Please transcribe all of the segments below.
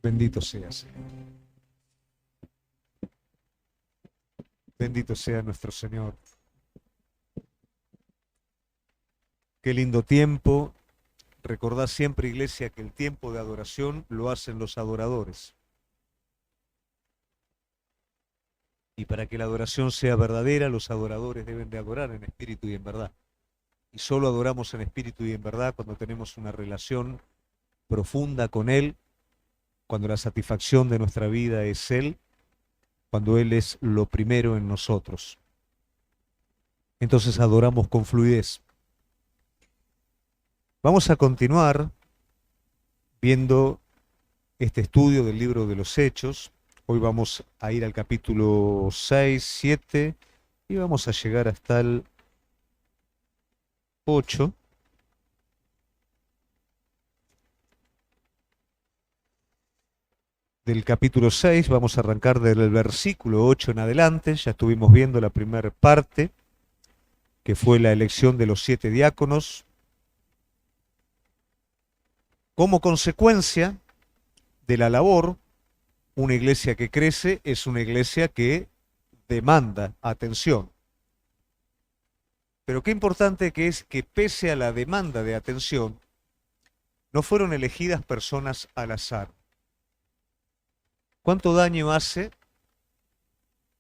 Bendito sea, Señor. Bendito sea nuestro Señor. Qué lindo tiempo. Recordad siempre, iglesia, que el tiempo de adoración lo hacen los adoradores. Y para que la adoración sea verdadera, los adoradores deben de adorar en espíritu y en verdad. Y solo adoramos en espíritu y en verdad cuando tenemos una relación profunda con Él, cuando la satisfacción de nuestra vida es Él, cuando Él es lo primero en nosotros. Entonces adoramos con fluidez. Vamos a continuar viendo este estudio del libro de los Hechos. Hoy vamos a ir al capítulo 6, 7 y vamos a llegar hasta el 8. Del capítulo 6 vamos a arrancar del versículo 8 en adelante. Ya estuvimos viendo la primera parte, que fue la elección de los 7 diáconos. Como consecuencia de la labor, una iglesia que crece es una iglesia que demanda atención. Pero qué importante que es que pese a la demanda de atención, no fueron elegidas personas al azar. ¿Cuánto daño hace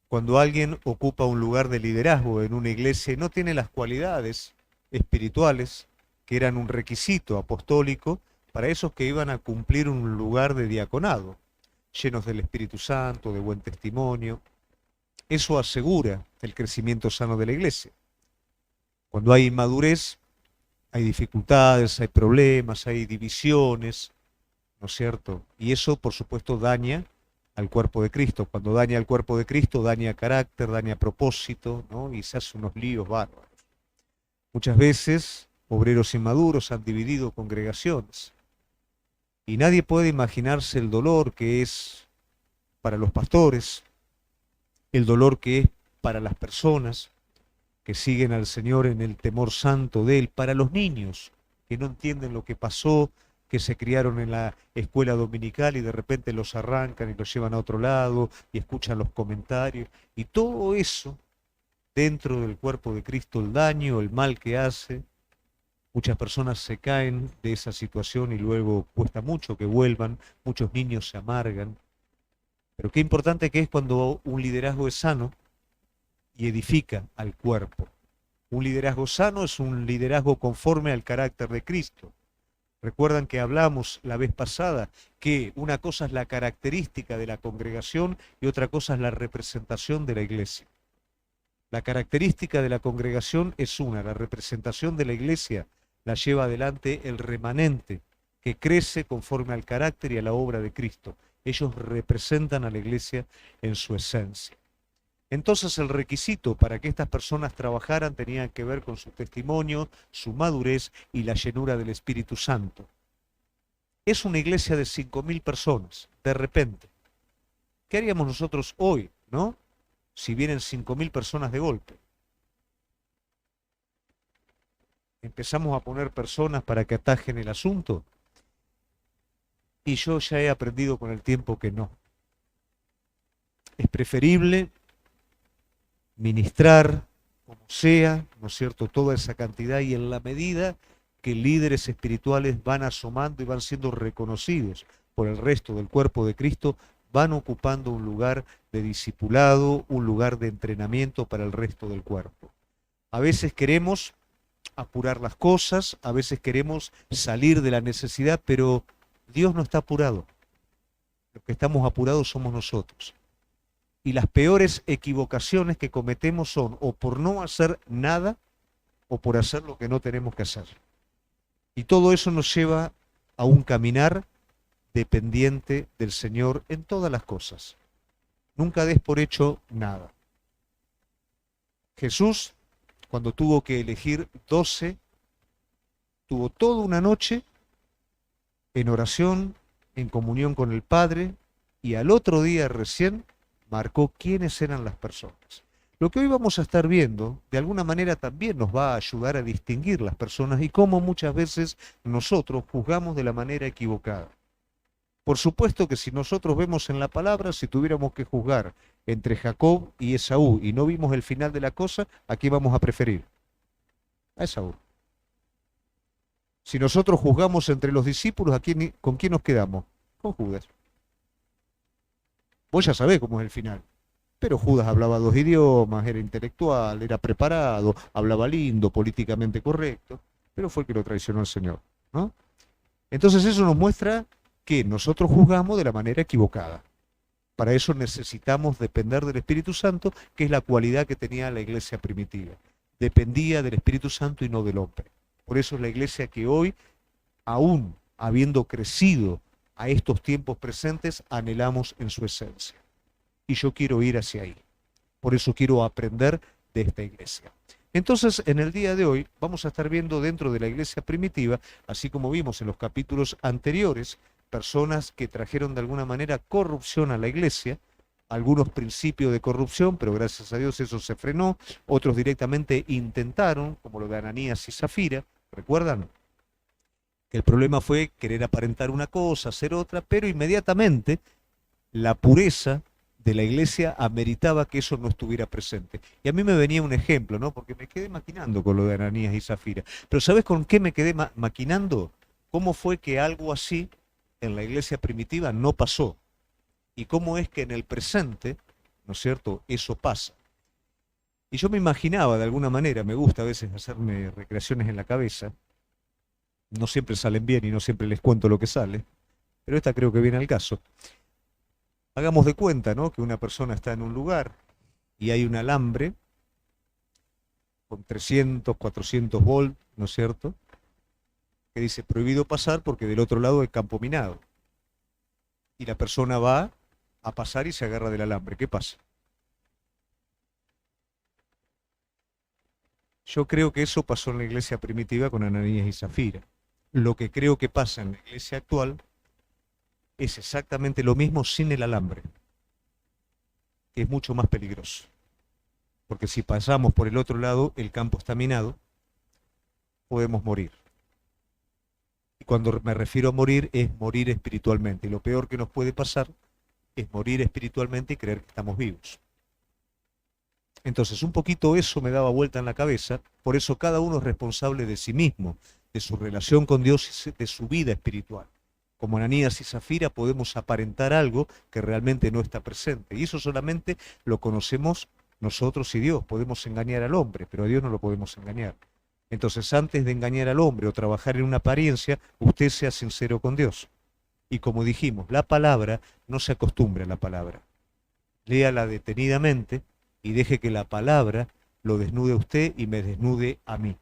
cuando alguien ocupa un lugar de liderazgo en una iglesia y no tiene las cualidades espirituales que eran un requisito apostólico para esos que iban a cumplir un lugar de diaconado, llenos del Espíritu Santo, de buen testimonio? Eso asegura el crecimiento sano de la iglesia. Cuando hay inmadurez, hay dificultades, hay problemas, hay divisiones, ¿no es cierto? Y eso, por supuesto, daña al cuerpo de Cristo. Cuando daña al cuerpo de Cristo, daña carácter, daña propósito, ¿no? Y se hace unos líos bárbaros. Muchas veces, obreros inmaduros han dividido congregaciones. Y nadie puede imaginarse el dolor que es para los pastores, el dolor que es para las personas que siguen al Señor en el temor santo de Él, para los niños que no entienden lo que pasó, que se criaron en la escuela dominical y de repente los arrancan y los llevan a otro lado y escuchan los comentarios. Y todo eso dentro del cuerpo de Cristo, el daño, el mal que hace. Muchas personas se caen de esa situación y luego cuesta mucho que vuelvan, muchos niños se amargan. Pero qué importante que es cuando un liderazgo es sano y edifica al cuerpo. Un liderazgo sano es un liderazgo conforme al carácter de Cristo. Recuerdan que hablamos la vez pasada que una cosa es la característica de la congregación y otra cosa es la representación de la iglesia. La característica de la congregación es una, la representación de la iglesia la lleva adelante el remanente que crece conforme al carácter y a la obra de Cristo. Ellos representan a la iglesia en su esencia. Entonces el requisito para que estas personas trabajaran tenía que ver con su testimonio, su madurez y la llenura del Espíritu Santo. Es una iglesia de 5.000 personas, de repente. ¿Qué haríamos nosotros hoy, no? Si vienen 5.000 personas de golpe. Empezamos a poner personas para que atajen el asunto. Y yo ya he aprendido con el tiempo que no. Es preferible ministrar como sea, ¿no es cierto?, toda esa cantidad, y en la medida que líderes espirituales van asomando y van siendo reconocidos por el resto del cuerpo de Cristo, van ocupando un lugar de discipulado, un lugar de entrenamiento para el resto del cuerpo. A veces queremos apurar las cosas, a veces queremos salir de la necesidad, pero Dios no está apurado. Los que estamos apurados somos nosotros. Y las peores equivocaciones que cometemos son o por no hacer nada o por hacer lo que no tenemos que hacer. Y todo eso nos lleva a un caminar dependiente del Señor en todas las cosas. Nunca des por hecho nada. Jesús, cuando tuvo que elegir 12, tuvo toda una noche en oración, en comunión con el Padre, y al otro día recién marcó quiénes eran las personas. Lo que hoy vamos a estar viendo, de alguna manera también nos va a ayudar a distinguir las personas y cómo muchas veces nosotros juzgamos de la manera equivocada. Por supuesto que si nosotros vemos en la palabra, si tuviéramos que juzgar entre Jacob y Esaú y no vimos el final de la cosa, ¿a quién vamos a preferir? A Esaú. Si nosotros juzgamos entre los discípulos, ¿con quién nos quedamos? Con Judas. Vos ya sabés cómo es el final. Pero Judas hablaba dos idiomas, era intelectual, era preparado, hablaba lindo, políticamente correcto, pero fue el que lo traicionó al Señor, ¿no? Entonces eso nos muestra que nosotros juzgamos de la manera equivocada. Para eso necesitamos depender del Espíritu Santo, que es la cualidad que tenía la iglesia primitiva. Dependía del Espíritu Santo y no del hombre. Por eso es la iglesia que hoy, aún habiendo crecido a estos tiempos presentes, anhelamos en su esencia. Y yo quiero ir hacia ahí. Por eso quiero aprender de esta iglesia. Entonces, en el día de hoy vamos a estar viendo dentro de la iglesia primitiva, así como vimos en los capítulos anteriores, personas que trajeron de alguna manera corrupción a la iglesia, algunos principios de corrupción, pero gracias a Dios eso se frenó, otros directamente intentaron, como lo de Ananías y Zafira, ¿recuerdan? Que el problema fue querer aparentar una cosa, hacer otra, pero inmediatamente la pureza de la iglesia ameritaba que eso no estuviera presente. Y a mí me venía un ejemplo, ¿no? Porque me quedé maquinando con lo de Ananías y Zafira. Pero ¿sabes con qué me quedé maquinando? ¿Cómo fue que algo así en la iglesia primitiva no pasó? Y cómo es que en el presente, ¿no es cierto?, eso pasa. Y yo me imaginaba de alguna manera, me gusta a veces hacerme recreaciones en la cabeza, no siempre salen bien y no siempre les cuento lo que sale, pero esta creo que viene al caso. Hagamos de cuenta, ¿no?, que una persona está en un lugar y hay un alambre con 300, 400 volts, ¿no es cierto?, que dice prohibido pasar porque del otro lado hay campo minado. Y la persona va a pasar y se agarra del alambre. ¿Qué pasa? Yo creo que eso pasó en la iglesia primitiva con Ananías y Zafira. Lo que creo que pasa en la iglesia actual es exactamente lo mismo sin el alambre, que es mucho más peligroso. Porque si pasamos por el otro lado, el campo está minado, podemos morir. Y cuando me refiero a morir, es morir espiritualmente. Y lo peor que nos puede pasar es morir espiritualmente y creer que estamos vivos. Entonces, un poquito eso me daba vuelta en la cabeza, por eso cada uno es responsable de sí mismo, de su relación con Dios y de su vida espiritual. Como Ananías y Zafira podemos aparentar algo que realmente no está presente, y eso solamente lo conocemos nosotros y Dios. Podemos engañar al hombre, pero a Dios no lo podemos engañar. Entonces, antes de engañar al hombre o trabajar en una apariencia, usted sea sincero con Dios. Y como dijimos, la palabra, no se acostumbre a la palabra. Léala detenidamente y deje que la palabra lo desnude a usted y me desnude a mí.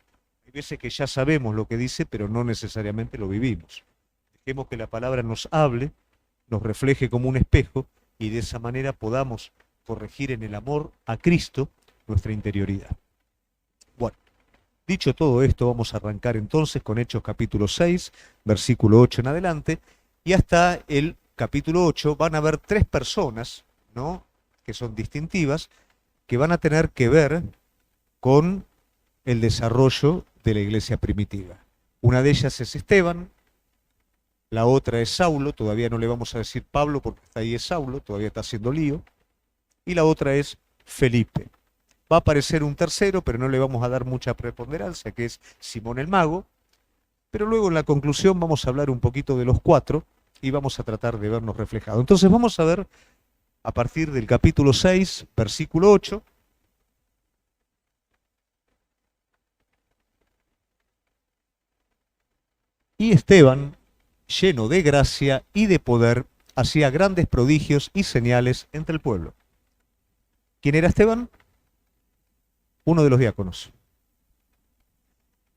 Hay veces que ya sabemos lo que dice, pero no necesariamente lo vivimos. Dejemos que la palabra nos hable, nos refleje como un espejo y de esa manera podamos corregir en el amor a Cristo nuestra interioridad. Bueno, dicho todo esto, vamos a arrancar entonces con Hechos capítulo 6, versículo 8 en adelante, y hasta el capítulo 8 van a haber tres personas, ¿no?, que son distintivas, que van a tener que ver con el desarrollo de la iglesia primitiva. Una de ellas es Esteban, la otra es Saulo, todavía no le vamos a decir Pablo porque está ahí es Saulo, todavía está haciendo lío, y la otra es Felipe. Va a aparecer un tercero, pero no le vamos a dar mucha preponderancia, que es Simón el Mago, pero luego en la conclusión vamos a hablar un poquito de los cuatro y vamos a tratar de vernos reflejados. Entonces vamos a ver a partir del capítulo 6, versículo 8, y Esteban, lleno de gracia y de poder, hacía grandes prodigios y señales entre el pueblo. ¿Quién era Esteban? Uno de los diáconos.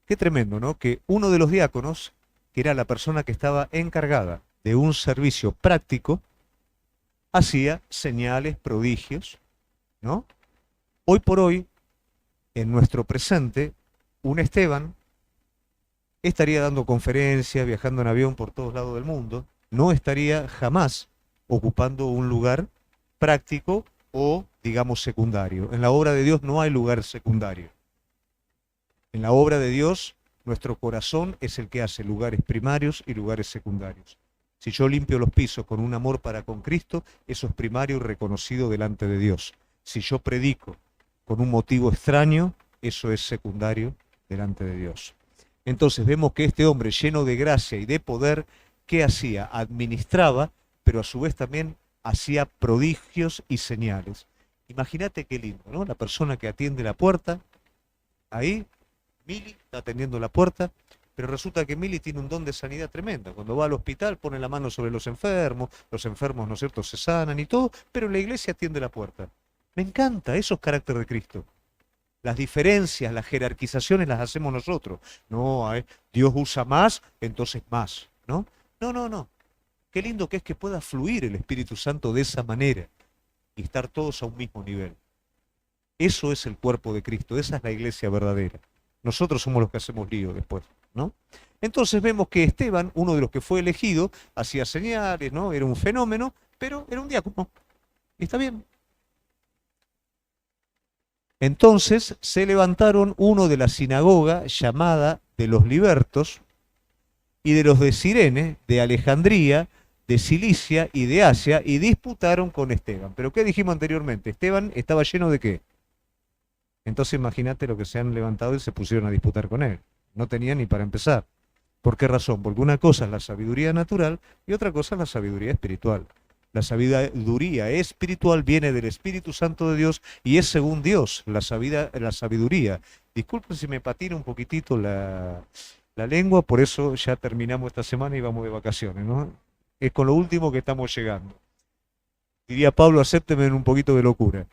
Qué tremendo, ¿no? Que uno de los diáconos, que era la persona que estaba encargada de un servicio práctico, hacía señales, prodigios, ¿no? Hoy por hoy, en nuestro presente, un Esteban estaría dando conferencias, viajando en avión por todos lados del mundo, no estaría jamás ocupando un lugar práctico o, digamos, secundario. En la obra de Dios no hay lugar secundario. En la obra de Dios, nuestro corazón es el que hace lugares primarios y lugares secundarios. Si yo limpio los pisos con un amor para con Cristo, eso es primario y reconocido delante de Dios. Si yo predico con un motivo extraño, eso es secundario delante de Dios. Entonces vemos que este hombre lleno de gracia y de poder, ¿qué hacía? Administraba, pero a su vez también hacía prodigios y señales. Imagínate qué lindo, ¿no? La persona que atiende la puerta, ahí, Mili está atendiendo la puerta, pero resulta que Mili tiene un don de sanidad tremenda. Cuando va al hospital pone la mano sobre los enfermos, ¿no es cierto?, se sanan y todo, pero la iglesia atiende la puerta. Me encanta, eso es carácter de Cristo. Las diferencias, las jerarquizaciones las hacemos nosotros. No, Dios usa más, entonces más, ¿no? No, no, no. Qué lindo que es que pueda fluir el Espíritu Santo de esa manera y estar todos a un mismo nivel. Eso es el cuerpo de Cristo, esa es la iglesia verdadera. Nosotros somos los que hacemos lío después, ¿no? Entonces vemos que Esteban, uno de los que fue elegido, hacía señales, ¿no? Era un fenómeno, pero era un diácono. Y está bien. Entonces se levantaron uno de la sinagoga llamada de los libertos y de los de Cirene, de Alejandría, de Cilicia y de Asia, y disputaron con Esteban. Pero ¿qué dijimos anteriormente? Esteban estaba lleno de ¿qué? Entonces imagínate lo que se han levantado y se pusieron a disputar con él. No tenían ni para empezar. ¿Por qué razón? Porque una cosa es la sabiduría natural y otra cosa es la sabiduría espiritual. La sabiduría espiritual viene del Espíritu Santo de Dios y es según Dios la sabiduría. Disculpen si me patina un poquitito la lengua, por eso ya terminamos esta semana y vamos de vacaciones, ¿no? Es con lo último que estamos llegando. Diría Pablo, acépteme en un poquito de locura.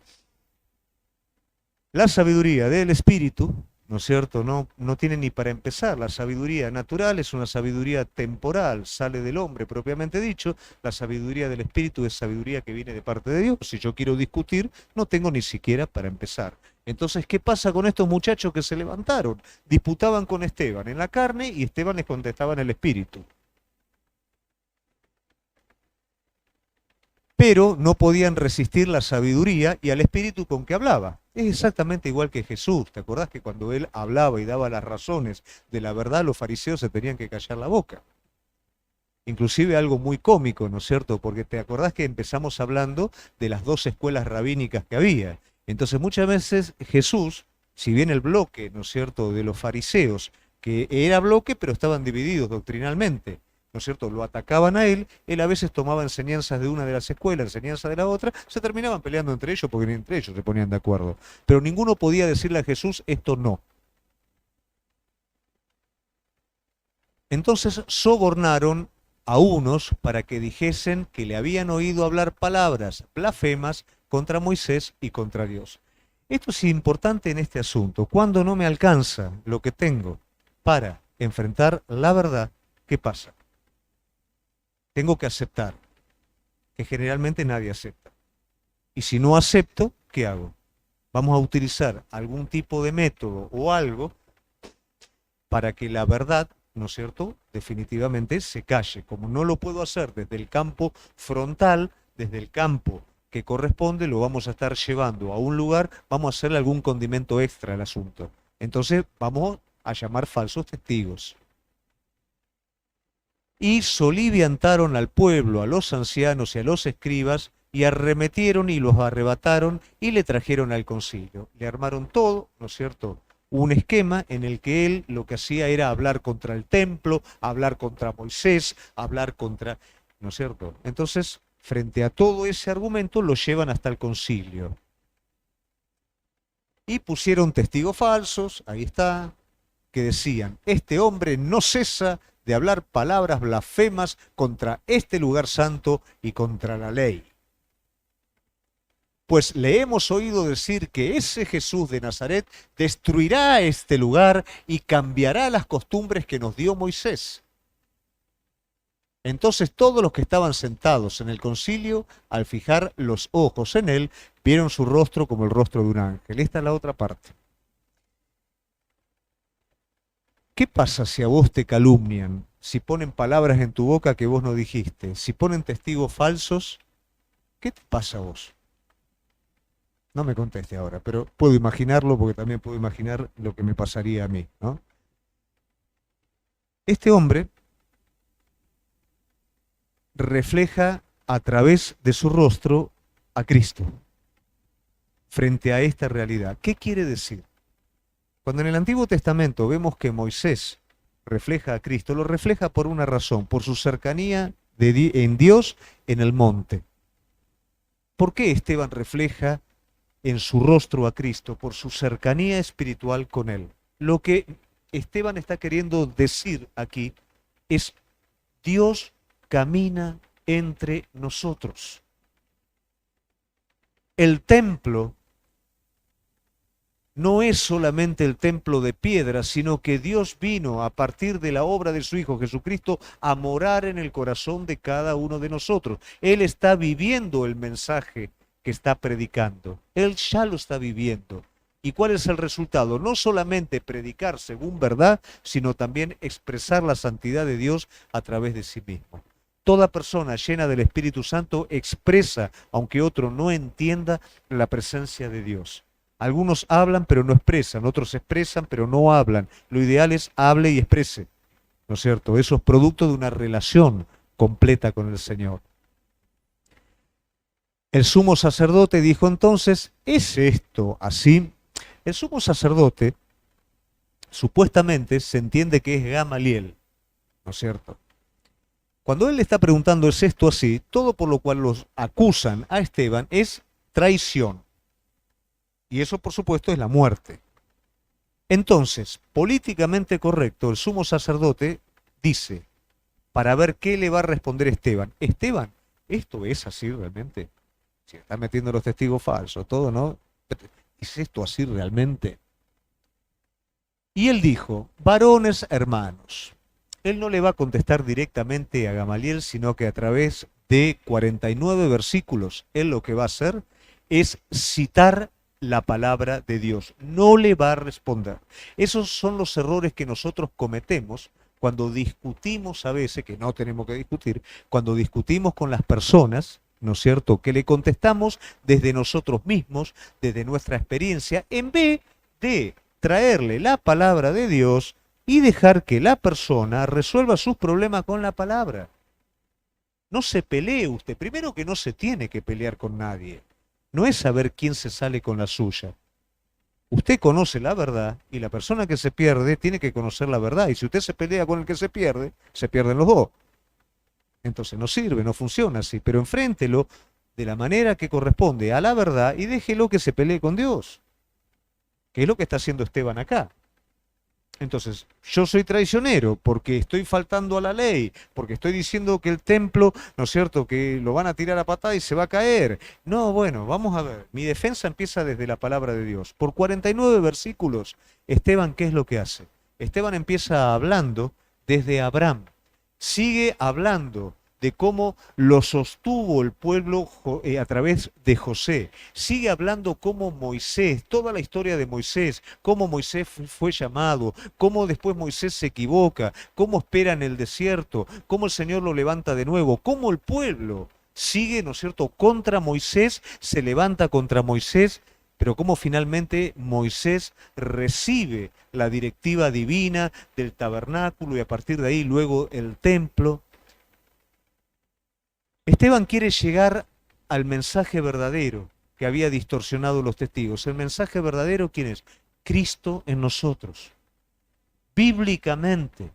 La sabiduría del Espíritu, ¿no es cierto? No tiene ni para empezar. La sabiduría natural es una sabiduría temporal, sale del hombre propiamente dicho. La sabiduría del Espíritu es sabiduría que viene de parte de Dios. Si yo quiero discutir, no tengo ni siquiera para empezar. Entonces, ¿qué pasa con estos muchachos que se levantaron? Disputaban con Esteban en la carne y Esteban les contestaba en el Espíritu. Pero no podían resistir la sabiduría y al espíritu con que hablaba. Es exactamente igual que Jesús. ¿Te acordás que cuando él hablaba y daba las razones de la verdad, los fariseos se tenían que callar la boca? Inclusive algo muy cómico, ¿no es cierto? Porque te acordás que empezamos hablando de las dos escuelas rabínicas que había. Entonces muchas veces Jesús, si bien el bloque, ¿no es cierto?, de los fariseos, que era bloque, pero estaban divididos doctrinalmente, ¿no es cierto?, lo atacaban a él, él a veces tomaba enseñanzas de una de las escuelas, enseñanzas de la otra, se terminaban peleando entre ellos porque ni entre ellos se ponían de acuerdo. Pero ninguno podía decirle a Jesús, esto no. Entonces sobornaron a unos para que dijesen que le habían oído hablar palabras blasfemas contra Moisés y contra Dios. Esto es importante en este asunto. Cuando no me alcanza lo que tengo para enfrentar la verdad, ¿qué pasa? Tengo que aceptar, que generalmente nadie acepta. Y si no acepto, ¿qué hago? Vamos a utilizar algún tipo de método o algo para que la verdad, ¿no es cierto?, definitivamente se calle. Como no lo puedo hacer desde el campo frontal, desde el campo que corresponde, lo vamos a estar llevando a un lugar, vamos a hacerle algún condimento extra al asunto. Entonces vamos a llamar falsos testigos. Y soliviantaron al pueblo, a los ancianos y a los escribas, y arremetieron y los arrebataron y le trajeron al concilio. Le armaron todo, ¿no es cierto?, un esquema en el que él lo que hacía era hablar contra el templo, hablar contra Moisés, hablar contra, ¿no es cierto? Entonces, frente a todo ese argumento, lo llevan hasta el concilio. Y pusieron testigos falsos, ahí está, que decían, este hombre no cesa de hablar palabras blasfemas contra este lugar santo y contra la ley. Pues le hemos oído decir que ese Jesús de Nazaret destruirá este lugar y cambiará las costumbres que nos dio Moisés. Entonces todos los que estaban sentados en el concilio, al fijar los ojos en él, vieron su rostro como el rostro de un ángel. Esta es la otra parte. ¿Qué pasa si a vos te calumnian? Si ponen palabras en tu boca que vos no dijiste, si ponen testigos falsos, ¿qué te pasa a vos? No me conteste ahora, pero puedo imaginarlo porque también puedo imaginar lo que me pasaría a mí, ¿no? Este hombre refleja a través de su rostro a Cristo frente a esta realidad. ¿Qué quiere decir? Cuando en el Antiguo Testamento vemos que Moisés refleja a Cristo, lo refleja por una razón, por su cercanía en Dios en el monte. ¿Por qué Esteban refleja en su rostro a Cristo? Por su cercanía espiritual con Él. Lo que Esteban está queriendo decir aquí es: Dios camina entre nosotros. El templo no es solamente el templo de piedra, sino que Dios vino a partir de la obra de su Hijo Jesucristo a morar en el corazón de cada uno de nosotros. Él está viviendo el mensaje que está predicando. Él ya lo está viviendo. ¿Y cuál es el resultado? No solamente predicar según verdad, sino también expresar la santidad de Dios a través de sí mismo. Toda persona llena del Espíritu Santo expresa, aunque otro no entienda, la presencia de Dios. Algunos hablan pero no expresan, otros expresan pero no hablan. Lo ideal es hable y exprese, ¿no es cierto? Eso es producto de una relación completa con el Señor. El sumo sacerdote dijo entonces: ¿es esto así? El sumo sacerdote supuestamente se entiende que es Gamaliel, ¿no es cierto? Cuando él le está preguntando ¿es esto así?, todo por lo cual los acusan a Esteban es traición. Y eso, por supuesto, es la muerte. Entonces, políticamente correcto, el sumo sacerdote dice, para ver qué le va a responder Esteban: Esteban, ¿esto es así realmente? Si está metiendo los testigos falsos, todo, ¿no? ¿Es esto así realmente? Y él dijo: varones hermanos. Él no le va a contestar directamente a Gamaliel, sino que a través de 49 versículos, él lo que va a hacer es citar la palabra de Dios. No le va a responder. Esos son los errores que nosotros cometemos cuando discutimos a veces, que no tenemos que discutir, cuando discutimos con las personas, ¿no es cierto?, que le contestamos desde nosotros mismos, desde nuestra experiencia, en vez de traerle la palabra de Dios y dejar que la persona resuelva sus problemas con la palabra. No se pelee usted. Primero, que no se tiene que pelear con nadie. No es saber quién se sale con la suya. Usted conoce la verdad y la persona que se pierde tiene que conocer la verdad. Y si usted se pelea con el que se pierden los dos. Entonces no sirve, no funciona así. Pero enfréntelo de la manera que corresponde a la verdad y déjelo que se pelee con Dios. Que es lo que está haciendo Esteban acá. Entonces, yo soy traicionero porque estoy faltando a la ley, porque estoy diciendo que el templo, ¿no es cierto?, que lo van a tirar a patada y se va a caer. No, bueno, vamos a ver. Mi defensa empieza desde la palabra de Dios. Por 49 versículos, Esteban, ¿qué es lo que hace? Esteban empieza hablando desde Abraham. Sigue hablando de cómo lo sostuvo el pueblo a través de José. Sigue hablando cómo Moisés, toda la historia de Moisés, cómo Moisés fue llamado, cómo después Moisés se equivoca, cómo espera en el desierto, cómo el Señor lo levanta de nuevo, cómo el pueblo sigue, ¿no es cierto?, contra Moisés, se levanta contra Moisés, pero cómo finalmente Moisés recibe la directiva divina del tabernáculo y a partir de ahí luego el templo. Esteban quiere llegar al mensaje verdadero que había distorsionado los testigos. El mensaje verdadero, ¿quién es? Cristo en nosotros. Bíblicamente,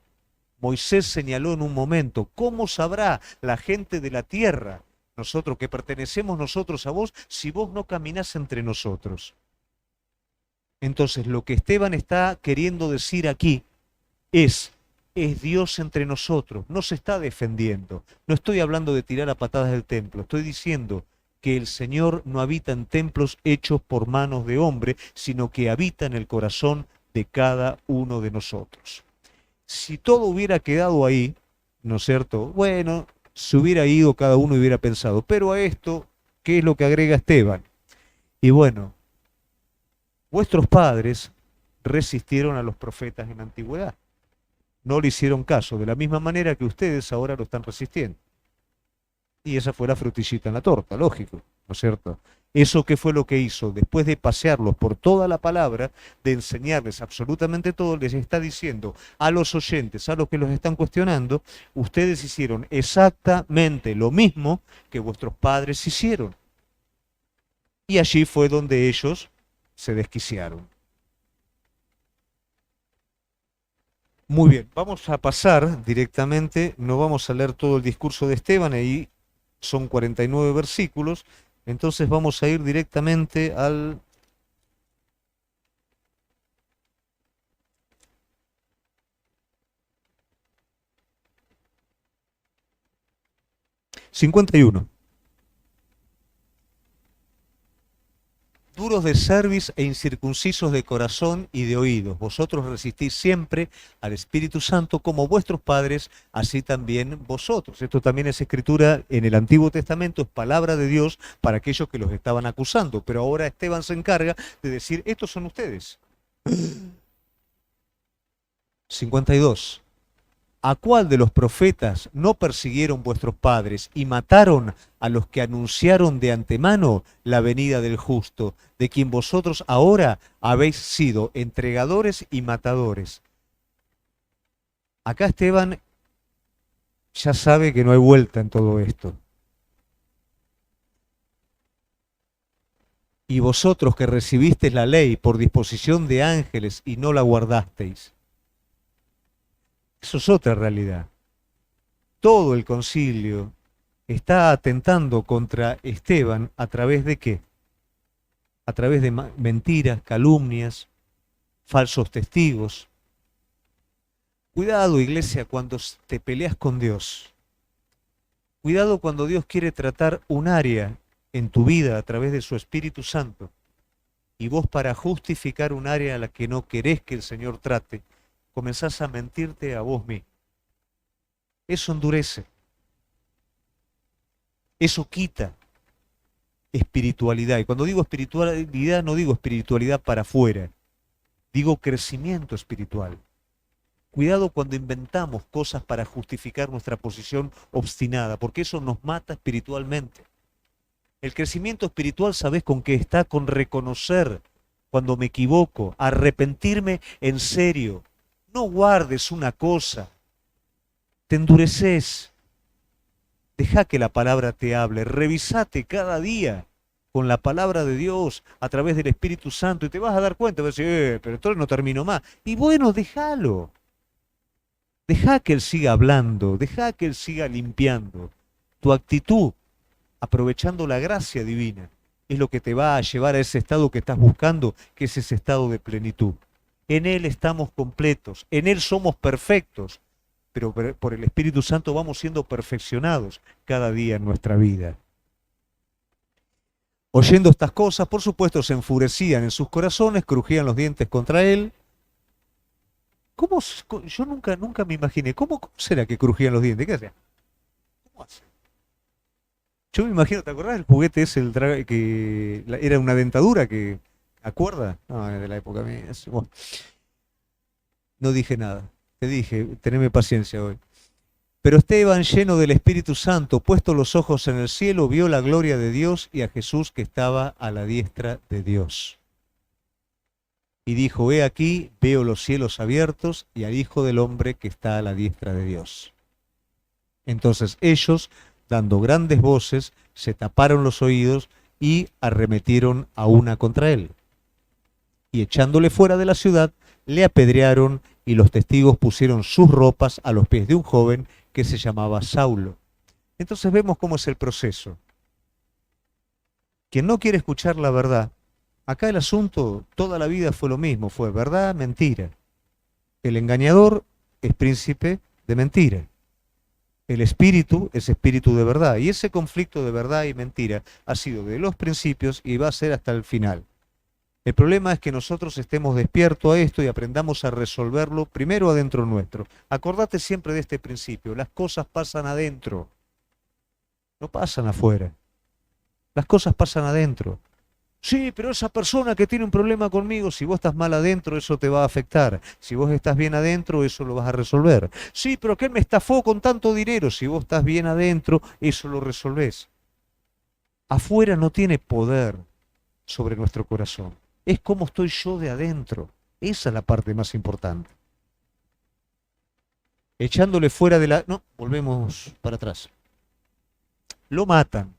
Moisés señaló en un momento: ¿cómo sabrá la gente de la tierra, nosotros que pertenecemos nosotros a vos, si vos no caminás entre nosotros? Entonces, lo que Esteban está queriendo decir aquí es Dios entre nosotros, no se está defendiendo. No estoy hablando de tirar a patadas del templo, estoy diciendo que el Señor no habita en templos hechos por manos de hombre, sino que habita en el corazón de cada uno de nosotros. Si todo hubiera quedado ahí, ¿no es cierto?, bueno, se hubiera ido cada uno y hubiera pensado, pero a esto, ¿qué es lo que agrega Esteban? Y bueno, vuestros padres resistieron a los profetas en la antigüedad. No le hicieron caso, de la misma manera que ustedes ahora lo están resistiendo. Y esa fue la frutillita en la torta, lógico, ¿no es cierto? ¿Eso qué fue lo que hizo? Después de pasearlos por toda la palabra, de enseñarles absolutamente todo, les está diciendo a los oyentes, a los que los están cuestionando, ustedes hicieron exactamente lo mismo que vuestros padres hicieron. Y allí fue donde ellos se desquiciaron. Muy bien, vamos a pasar directamente, no vamos a leer todo el discurso de Esteban, ahí son 49 versículos, entonces vamos a ir directamente al 51. Duros de cerviz e incircuncisos de corazón y de oídos, vosotros resistís siempre al Espíritu Santo como vuestros padres, así también vosotros. Esto también es escritura en el Antiguo Testamento, es palabra de Dios para aquellos que los estaban acusando, pero ahora Esteban se encarga de decir, estos son ustedes. 52. ¿A cuál de los profetas no persiguieron vuestros padres y mataron a los que anunciaron de antemano la venida del justo, de quien vosotros ahora habéis sido entregadores y matadores? Acá Esteban ya sabe que no hay vuelta en todo esto. Y vosotros que recibisteis la ley por disposición de ángeles y no la guardasteis. Eso es otra realidad. Todo el concilio está atentando contra Esteban a través de qué? A través de mentiras, calumnias, falsos testigos. Cuidado, iglesia, cuando te peleas con Dios. Cuidado cuando Dios quiere tratar un área en tu vida a través de su Espíritu Santo y vos para justificar un área a la que no querés que el Señor trate, comenzás a mentirte a vos mismo. Eso endurece. Eso quita espiritualidad. Y cuando digo espiritualidad, no digo espiritualidad para afuera, digo crecimiento espiritual. Cuidado cuando inventamos cosas para justificar nuestra posición obstinada, porque eso nos mata espiritualmente. El crecimiento espiritual, ¿sabés con qué está? Con reconocer cuando me equivoco, arrepentirme en serio. No guardes una cosa, te endureces. Deja que la palabra te hable, revisate cada día con la palabra de Dios a través del Espíritu Santo y te vas a dar cuenta, vas a decir, pero entonces no termino más. Y bueno, déjalo. Deja que Él siga hablando, deja que Él siga limpiando. Tu actitud, aprovechando la gracia divina, es lo que te va a llevar a ese estado que estás buscando, que es ese estado de plenitud. En Él estamos completos, en Él somos perfectos, pero por el Espíritu Santo vamos siendo perfeccionados cada día en nuestra vida. Oyendo estas cosas, por supuesto, se enfurecían en sus corazones, crujían los dientes contra Él. ¿Cómo? Yo nunca me imaginé, ¿cómo será que crujían los dientes? ¿Qué hacían? ¿Cómo hacen? Yo me imagino, ¿te acordás del juguete ese que era una dentadura que, ¿acuerda? No, es de la época mía. Bueno, no dije nada. Te dije, teneme paciencia hoy. Pero Esteban, lleno del Espíritu Santo, puesto los ojos en el cielo, vio la gloria de Dios y a Jesús que estaba a la diestra de Dios. Y dijo, he aquí, veo los cielos abiertos y al Hijo del Hombre que está a la diestra de Dios. Entonces ellos, dando grandes voces, se taparon los oídos y arremetieron a una contra él. Y echándole fuera de la ciudad, le apedrearon y los testigos pusieron sus ropas a los pies de un joven que se llamaba Saulo. Entonces vemos cómo es el proceso. Quien no quiere escuchar la verdad, acá el asunto toda la vida fue lo mismo, fue verdad, mentira. El engañador es príncipe de mentira. El espíritu es espíritu de verdad. Y ese conflicto de verdad y mentira ha sido de los principios y va a ser hasta el final. El problema es que nosotros estemos despiertos a esto y aprendamos a resolverlo primero adentro nuestro. Acordate siempre de este principio. Las cosas pasan adentro, no pasan afuera. Las cosas pasan adentro. Sí, pero esa persona que tiene un problema conmigo, si vos estás mal adentro, eso te va a afectar. Si vos estás bien adentro, eso lo vas a resolver. Sí, pero que él me estafó con tanto dinero. Si vos estás bien adentro, eso lo resolvés. Afuera no tiene poder sobre nuestro corazón. Es cómo estoy yo de adentro. Esa es la parte más importante. Echándole fuera de la... No, volvemos para atrás. Lo matan.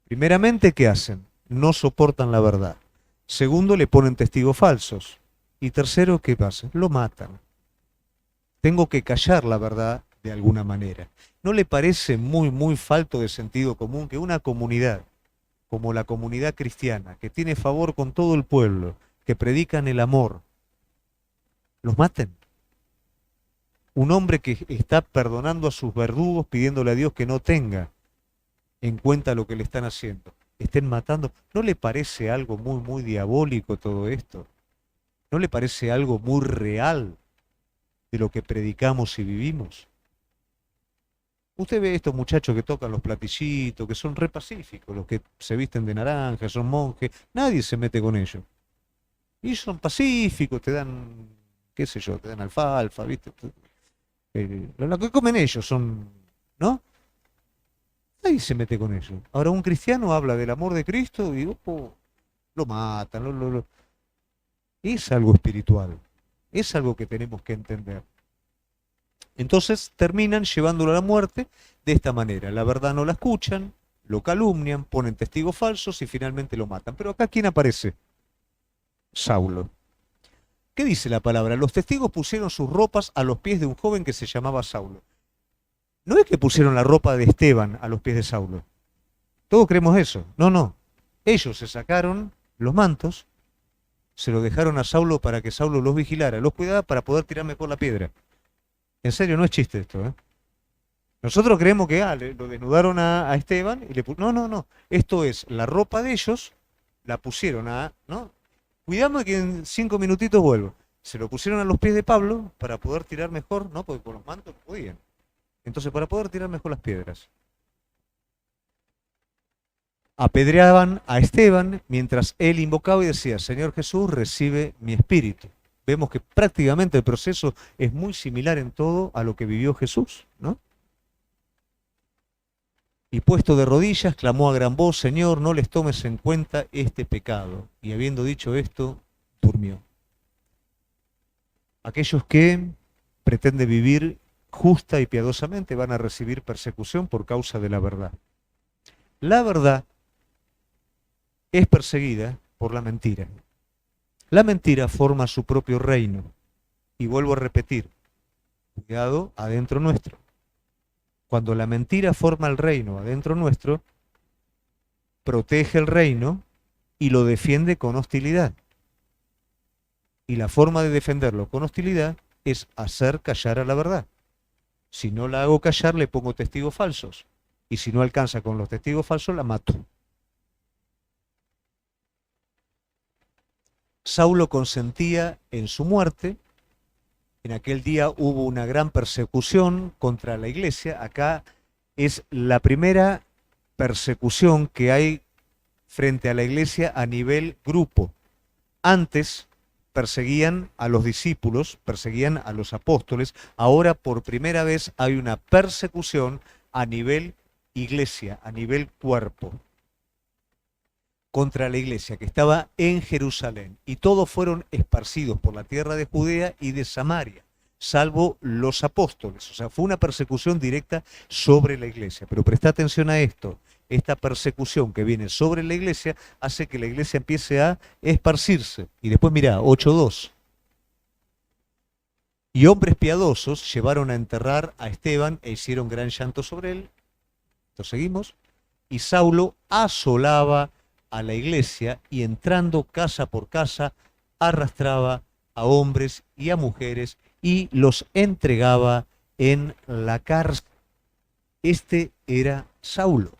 Primeramente, ¿qué hacen? No soportan la verdad. Segundo, le ponen testigos falsos. Y tercero, ¿qué pasa? Lo matan. Tengo que callar la verdad de alguna manera. ¿No le parece muy, muy falto de sentido común que una comunidad como la comunidad cristiana, que tiene favor con todo el pueblo, que predican el amor, los maten? Un hombre que está perdonando a sus verdugos, pidiéndole a Dios que no tenga en cuenta lo que le están haciendo, estén matando. ¿No le parece algo muy, muy diabólico todo esto? ¿No le parece algo muy real de lo que predicamos y vivimos? Usted ve estos muchachos que tocan los platillitos, que son re pacíficos, los que se visten de naranja, son monjes, nadie se mete con ellos. Y son pacíficos, te dan, qué sé yo, te dan alfalfa, ¿viste? Lo que comen ellos son, ¿no? Nadie se mete con ellos. Ahora un cristiano habla del amor de Cristo y lo matan, es algo espiritual, es algo que tenemos que entender. Entonces terminan llevándolo a la muerte de esta manera. La verdad no la escuchan, lo calumnian, ponen testigos falsos y finalmente lo matan. Pero acá, ¿quién aparece? Saulo. ¿Qué dice la palabra? Los testigos pusieron sus ropas a los pies de un joven que se llamaba Saulo. No es que pusieron la ropa de Esteban a los pies de Saulo. Todos creemos eso. No, no. Ellos se sacaron los mantos, se los dejaron a Saulo para que Saulo los vigilara, los cuidara para poder tirar mejor la piedra. En serio, no es chiste esto, ¿eh? Nosotros creemos que lo desnudaron a Esteban y no, no, no. Esto es la ropa de ellos, la pusieron ¿no? Cuidamos que en 5 minutitos vuelvo. Se lo pusieron a los pies de Pablo para poder tirar mejor, ¿no? Porque con los mantos no podían. Entonces, para poder tirar mejor las piedras. Apedreaban a Esteban mientras él invocaba y decía: Señor Jesús, recibe mi espíritu. Vemos que prácticamente el proceso es muy similar en todo a lo que vivió Jesús, ¿no? Y puesto de rodillas, clamó a gran voz: Señor, no les tomes en cuenta este pecado. Y habiendo dicho esto, durmió. Aquellos que pretenden vivir justa y piadosamente van a recibir persecución por causa de la verdad. La verdad es perseguida por la mentira. La mentira forma su propio reino. Y vuelvo a repetir, cuidado adentro nuestro. Cuando la mentira forma el reino adentro nuestro, protege el reino y lo defiende con hostilidad. Y la forma de defenderlo con hostilidad es hacer callar a la verdad. Si no la hago callar, le pongo testigos falsos. Y si no alcanza con los testigos falsos, la mato. Saulo consentía en su muerte. En aquel día hubo una gran persecución contra la iglesia. Acá es la primera persecución que hay frente a la iglesia a nivel grupo. Antes perseguían a los discípulos, perseguían a los apóstoles. Ahora por primera vez hay una persecución a nivel iglesia, a nivel cuerpo, contra la iglesia que estaba en Jerusalén. Y todos fueron esparcidos por la tierra de Judea y de Samaria, salvo los apóstoles. O sea, fue una persecución directa sobre la iglesia. Pero presta atención a esto. Esta persecución que viene sobre la iglesia hace que la iglesia empiece a esparcirse. Y después mirá, 8:2. Y hombres piadosos llevaron a enterrar a Esteban e hicieron gran llanto sobre él. ¿Lo seguimos? Y Saulo asolaba a la iglesia y entrando casa por casa arrastraba a hombres y a mujeres y los entregaba en la cárcel. Este era Saulo.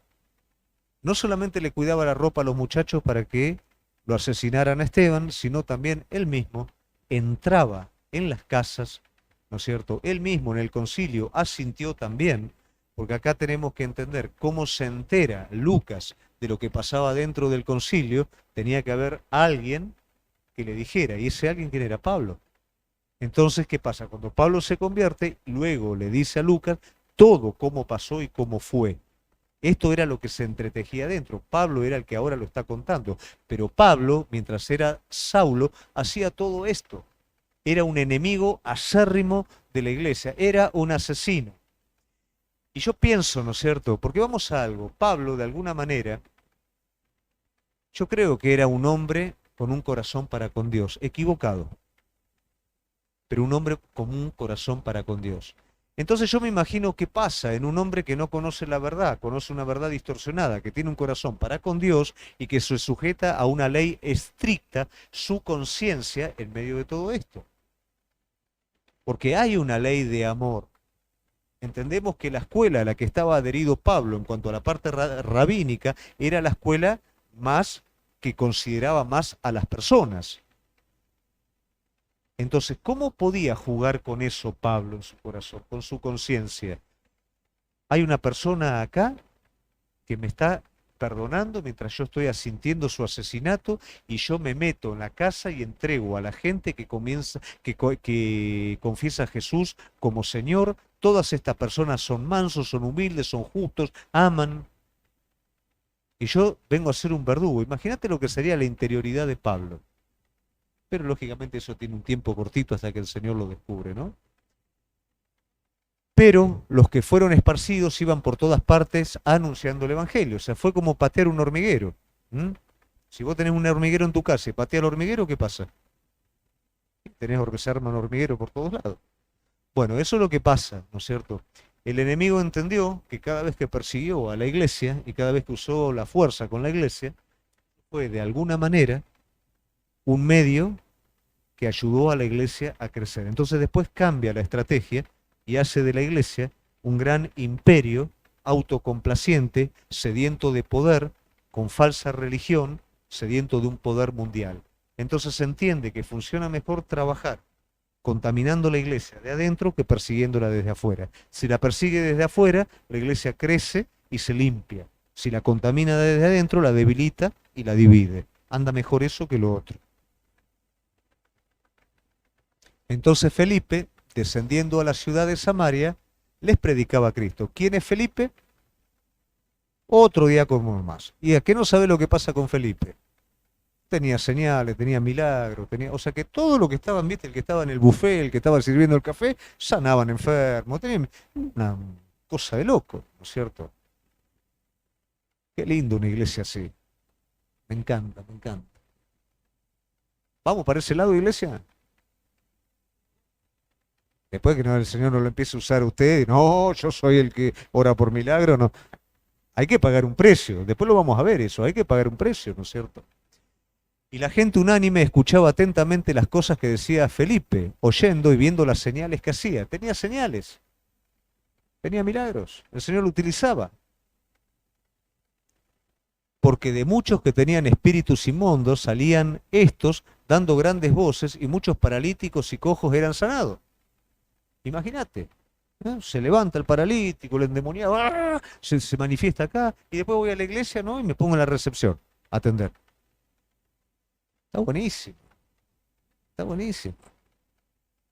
No solamente le cuidaba la ropa a los muchachos para que lo asesinaran a Esteban, sino también él mismo entraba en las casas, ¿no es cierto? Él mismo en el concilio asintió también, porque acá tenemos que entender cómo se entera Lucas de lo que pasaba dentro del concilio. Tenía que haber alguien que le dijera, y ese alguien, ¿quién era? Pablo. Entonces, ¿qué pasa? Cuando Pablo se convierte, luego le dice a Lucas todo cómo pasó y cómo fue. Esto era lo que se entretejía dentro. Pablo era el que ahora lo está contando. Pero Pablo, mientras era Saulo, hacía todo esto. Era un enemigo acérrimo de la iglesia. Era un asesino. Y yo pienso, ¿no es cierto? Porque vamos a algo. Pablo, de alguna manera, yo creo que era un hombre con un corazón para con Dios. Equivocado, pero un hombre con un corazón para con Dios. Entonces yo me imagino qué pasa en un hombre que no conoce la verdad, conoce una verdad distorsionada, que tiene un corazón para con Dios y que se sujeta a una ley estricta, su conciencia en medio de todo esto. Porque hay una ley de amor. Entendemos que la escuela a la que estaba adherido Pablo en cuanto a la parte rabínica era la escuela más que consideraba más a las personas. Entonces, ¿cómo podía jugar con eso Pablo en su corazón, con su conciencia? Hay una persona acá que me está perdonando mientras yo estoy asintiendo su asesinato y yo me meto en la casa y entrego a la gente que que confiesa a Jesús como Señor. Todas estas personas son mansos, son humildes, son justos, aman. Y yo vengo a ser un verdugo. Imagínate lo que sería la interioridad de Pablo. Pero lógicamente eso tiene un tiempo cortito hasta que el Señor lo descubre, ¿no? Pero los que fueron esparcidos iban por todas partes anunciando el Evangelio. O sea, fue como patear un hormiguero. ¿Mm? Si vos tenés un hormiguero en tu casa y pateas el hormiguero, ¿qué pasa? Se arma un hormiguero por todos lados. Bueno, eso es lo que pasa, ¿no es cierto? El enemigo entendió que cada vez que persiguió a la iglesia y cada vez que usó la fuerza con la iglesia, fue de alguna manera un medio que ayudó a la iglesia a crecer. Entonces después cambia la estrategia y hace de la iglesia un gran imperio autocomplaciente, sediento de poder, con falsa religión, sediento de un poder mundial. Entonces se entiende que funciona mejor trabajar contaminando la iglesia de adentro que persiguiéndola desde afuera. Si la persigue desde afuera, la iglesia crece y se limpia. Si la contamina desde adentro, la debilita y la divide. Anda mejor eso que lo otro. Entonces Felipe, descendiendo a la ciudad de Samaria, les predicaba a Cristo. ¿Quién es Felipe? Otro diácono más. ¿Y a qué no sabe lo que pasa con Felipe? Tenía señales, tenía milagros, o sea que todo lo que estaban, viste, el que estaba en el buffet, el que estaba sirviendo el café, sanaban enfermos, tenían una cosa de loco, ¿no es cierto? Qué lindo una iglesia así. Me encanta, me encanta. ¿Vamos para ese lado, iglesia? Después que no, el Señor no lo empiece a usar a usted, no, yo soy el que ora por milagro, no. Hay que pagar un precio, después lo vamos a ver eso, hay que pagar un precio, ¿no es cierto? Y la gente unánime escuchaba atentamente las cosas que decía Felipe, oyendo y viendo las señales que hacía. Tenía señales, tenía milagros, el Señor lo utilizaba. Porque de muchos que tenían espíritus inmundos salían estos dando grandes voces y muchos paralíticos y cojos eran sanados. Imagínate, ¿no? Se levanta el paralítico, el endemoniado, ¡ah! Se manifiesta acá y después voy a la iglesia, ¿no? Y me pongo en la recepción a atender. Está buenísimo, está buenísimo.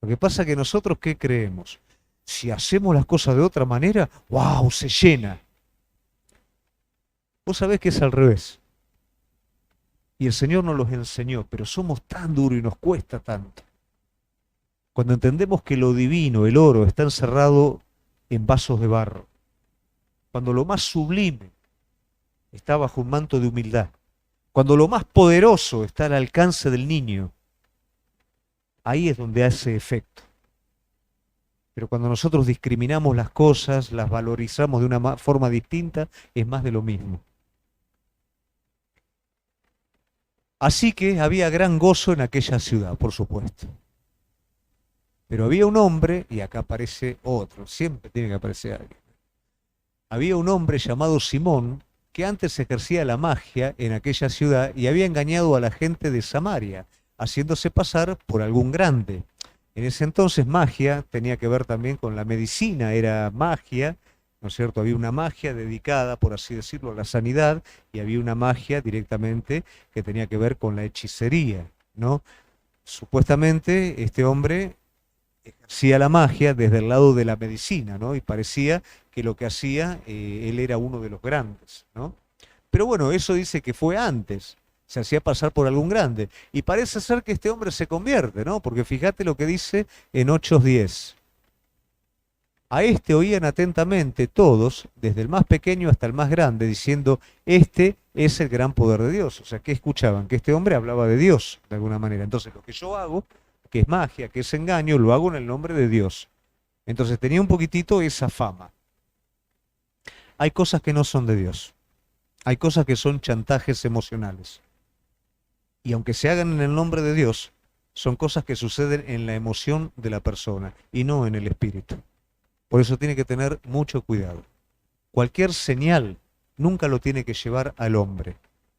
Lo que pasa es que nosotros, ¿qué creemos? Si hacemos las cosas de otra manera, ¡wow! Se llena. Vos sabés que es al revés. Y el Señor nos los enseñó, pero somos tan duros y nos cuesta tanto. Cuando entendemos que lo divino, el oro, está encerrado en vasos de barro. Cuando lo más sublime está bajo un manto de humildad. Cuando lo más poderoso está al alcance del niño. Ahí es donde hace efecto. Pero cuando nosotros discriminamos las cosas, las valorizamos de una forma distinta, es más de lo mismo. Así que había gran gozo en aquella ciudad, por supuesto. Pero había un hombre, y acá aparece otro, siempre tiene que aparecer alguien. Había un hombre llamado Simón, que antes ejercía la magia en aquella ciudad y había engañado a la gente de Samaria, haciéndose pasar por algún grande. En ese entonces magia tenía que ver también con la medicina, era magia, ¿no es cierto? Había una magia dedicada, por así decirlo, a la sanidad y había una magia directamente que tenía que ver con la hechicería, ¿no? Supuestamente este hombre ejercía la magia desde el lado de la medicina, ¿no? Y parecía que lo que hacía, él era uno de los grandes, ¿no? Pero bueno, eso dice que fue antes, se hacía pasar por algún grande. Y parece ser que este hombre se convierte, ¿no? Porque fíjate lo que dice en Hechos 10. A este oían atentamente todos, desde el más pequeño hasta el más grande, diciendo, este es el gran poder de Dios. O sea, ¿qué escuchaban? Que este hombre hablaba de Dios, de alguna manera. Entonces, lo que yo hago, que es magia, que es engaño, lo hago en el nombre de Dios. Entonces, tenía un poquitito esa fama. Hay cosas que no son de Dios. Hay cosas que son chantajes emocionales. Y aunque se hagan en el nombre de Dios, son cosas que suceden en la emoción de la persona y no en el espíritu. Por eso tiene que tener mucho cuidado. Cualquier señal nunca lo tiene que llevar al hombre.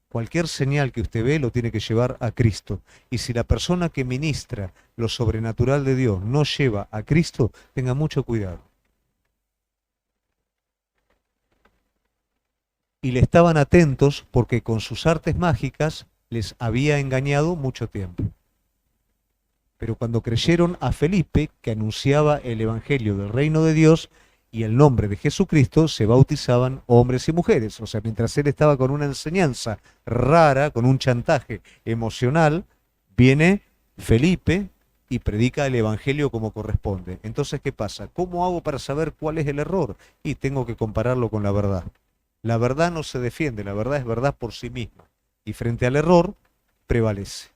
Cualquier señal que usted ve lo tiene que llevar a Cristo. Y si la persona que ministra lo sobrenatural de Dios no lleva a Cristo, tenga mucho cuidado. Y le estaban atentos porque con sus artes mágicas les había engañado mucho tiempo. Pero cuando creyeron a Felipe, que anunciaba el Evangelio del reino de Dios y el nombre de Jesucristo, se bautizaban hombres y mujeres. O sea, mientras él estaba con una enseñanza rara, con un chantaje emocional, viene Felipe y predica el Evangelio como corresponde. Entonces, ¿qué pasa? ¿Cómo hago para saber cuál es el error? Y tengo que compararlo con la verdad. La verdad no se defiende, la verdad es verdad por sí misma. Y frente al error, prevalece.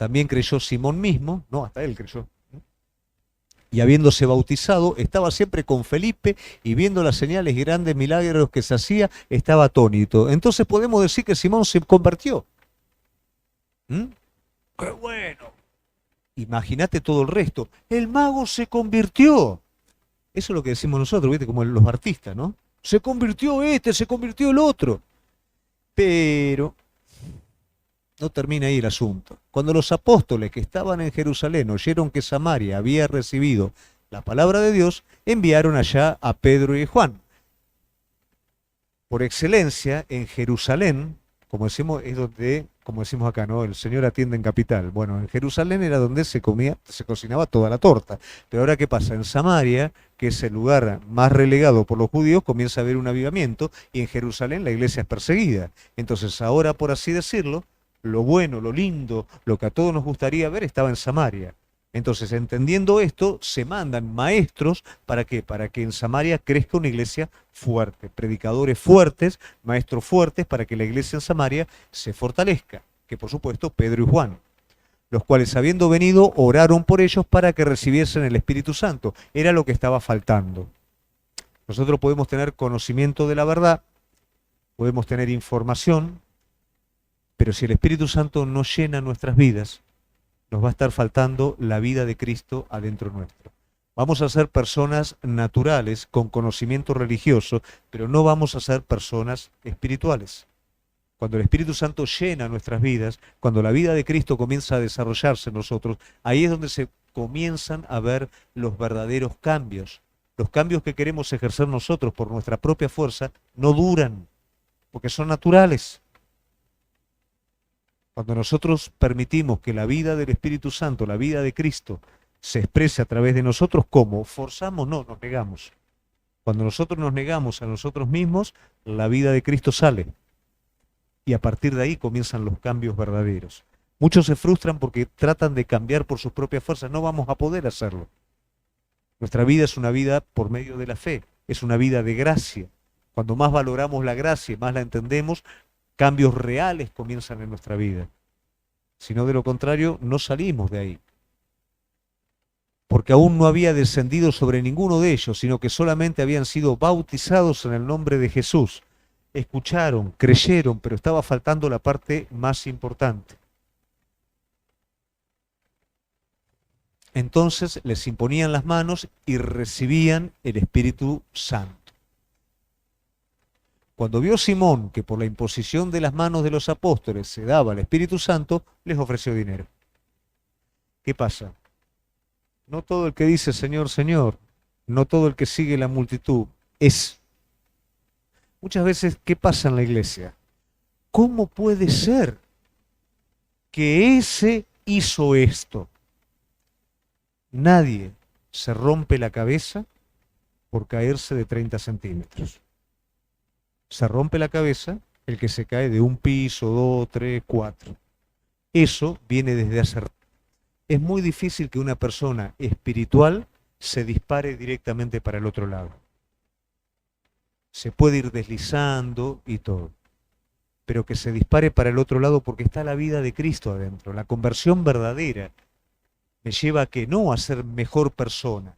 También creyó Simón mismo, no, hasta él creyó. Y habiéndose bautizado, estaba siempre con Felipe y viendo las señales y grandes milagros que se hacía, estaba atónito. Entonces podemos decir que Simón se convirtió. ¿Mm? ¡Qué bueno! Imagínate todo el resto. El mago se convirtió. Eso es lo que decimos nosotros, ¿viste? Como los artistas, ¿no? Se convirtió este, se convirtió el otro. Pero no termina ahí el asunto. Cuando los apóstoles que estaban en Jerusalén oyeron que Samaria había recibido la palabra de Dios, enviaron allá a Pedro y Juan. Por excelencia, en Jerusalén, como decimos, es donde, como decimos acá, ¿no? El Señor atiende en capital. Bueno, en Jerusalén era donde se comía, se cocinaba toda la torta. Pero ahora, ¿qué pasa? En Samaria, que es el lugar más relegado por los judíos, comienza a haber un avivamiento y en Jerusalén la iglesia es perseguida. Entonces, ahora, por así decirlo, lo bueno, lo lindo, lo que a todos nos gustaría ver estaba en Samaria. Entonces, entendiendo esto, se mandan maestros ¿para qué? Para que en Samaria crezca una iglesia fuerte, predicadores fuertes, maestros fuertes, para que la iglesia en Samaria se fortalezca, que por supuesto Pedro y Juan, los cuales habiendo venido oraron por ellos para que recibiesen el Espíritu Santo. Era lo que estaba faltando. Nosotros podemos tener conocimiento de la verdad, podemos tener información, pero si el Espíritu Santo no llena nuestras vidas, nos va a estar faltando la vida de Cristo adentro nuestro. Vamos a ser personas naturales con conocimiento religioso, pero no vamos a ser personas espirituales. Cuando el Espíritu Santo llena nuestras vidas, cuando la vida de Cristo comienza a desarrollarse en nosotros, ahí es donde se comienzan a ver los verdaderos cambios. Los cambios que queremos ejercer nosotros por nuestra propia fuerza no duran, porque son naturales. Cuando nosotros permitimos que la vida del Espíritu Santo, la vida de Cristo, se exprese a través de nosotros, ¿cómo? ¿Forzamos? No, nos negamos. Cuando nosotros nos negamos a nosotros mismos, la vida de Cristo sale. Y a partir de ahí comienzan los cambios verdaderos. Muchos se frustran porque tratan de cambiar por sus propias fuerzas. No vamos a poder hacerlo. Nuestra vida es una vida por medio de la fe. Es una vida de gracia. Cuando más valoramos la gracia y más la entendemos, cambios reales comienzan en nuestra vida. Si no, de lo contrario, no salimos de ahí. Porque aún no había descendido sobre ninguno de ellos, sino que solamente habían sido bautizados en el nombre de Jesús. Escucharon, creyeron, pero estaba faltando la parte más importante. Entonces les imponían las manos y recibían el Espíritu Santo. Cuando vio Simón que por la imposición de las manos de los apóstoles se daba el Espíritu Santo, les ofreció dinero. ¿Qué pasa? No todo el que dice Señor, Señor, no todo el que sigue la multitud es. Muchas veces, ¿qué pasa en la iglesia? ¿Cómo puede ser que ese hizo esto? Nadie se rompe la cabeza por caerse de 30 centímetros. Se rompe la cabeza el que se cae de un piso, dos, tres, cuatro. Eso viene desde hace rato. Es muy difícil que una persona espiritual se dispare directamente para el otro lado. Se puede ir deslizando y todo, pero que se dispare para el otro lado porque está la vida de Cristo adentro. La conversión verdadera me lleva a que no a ser mejor persona.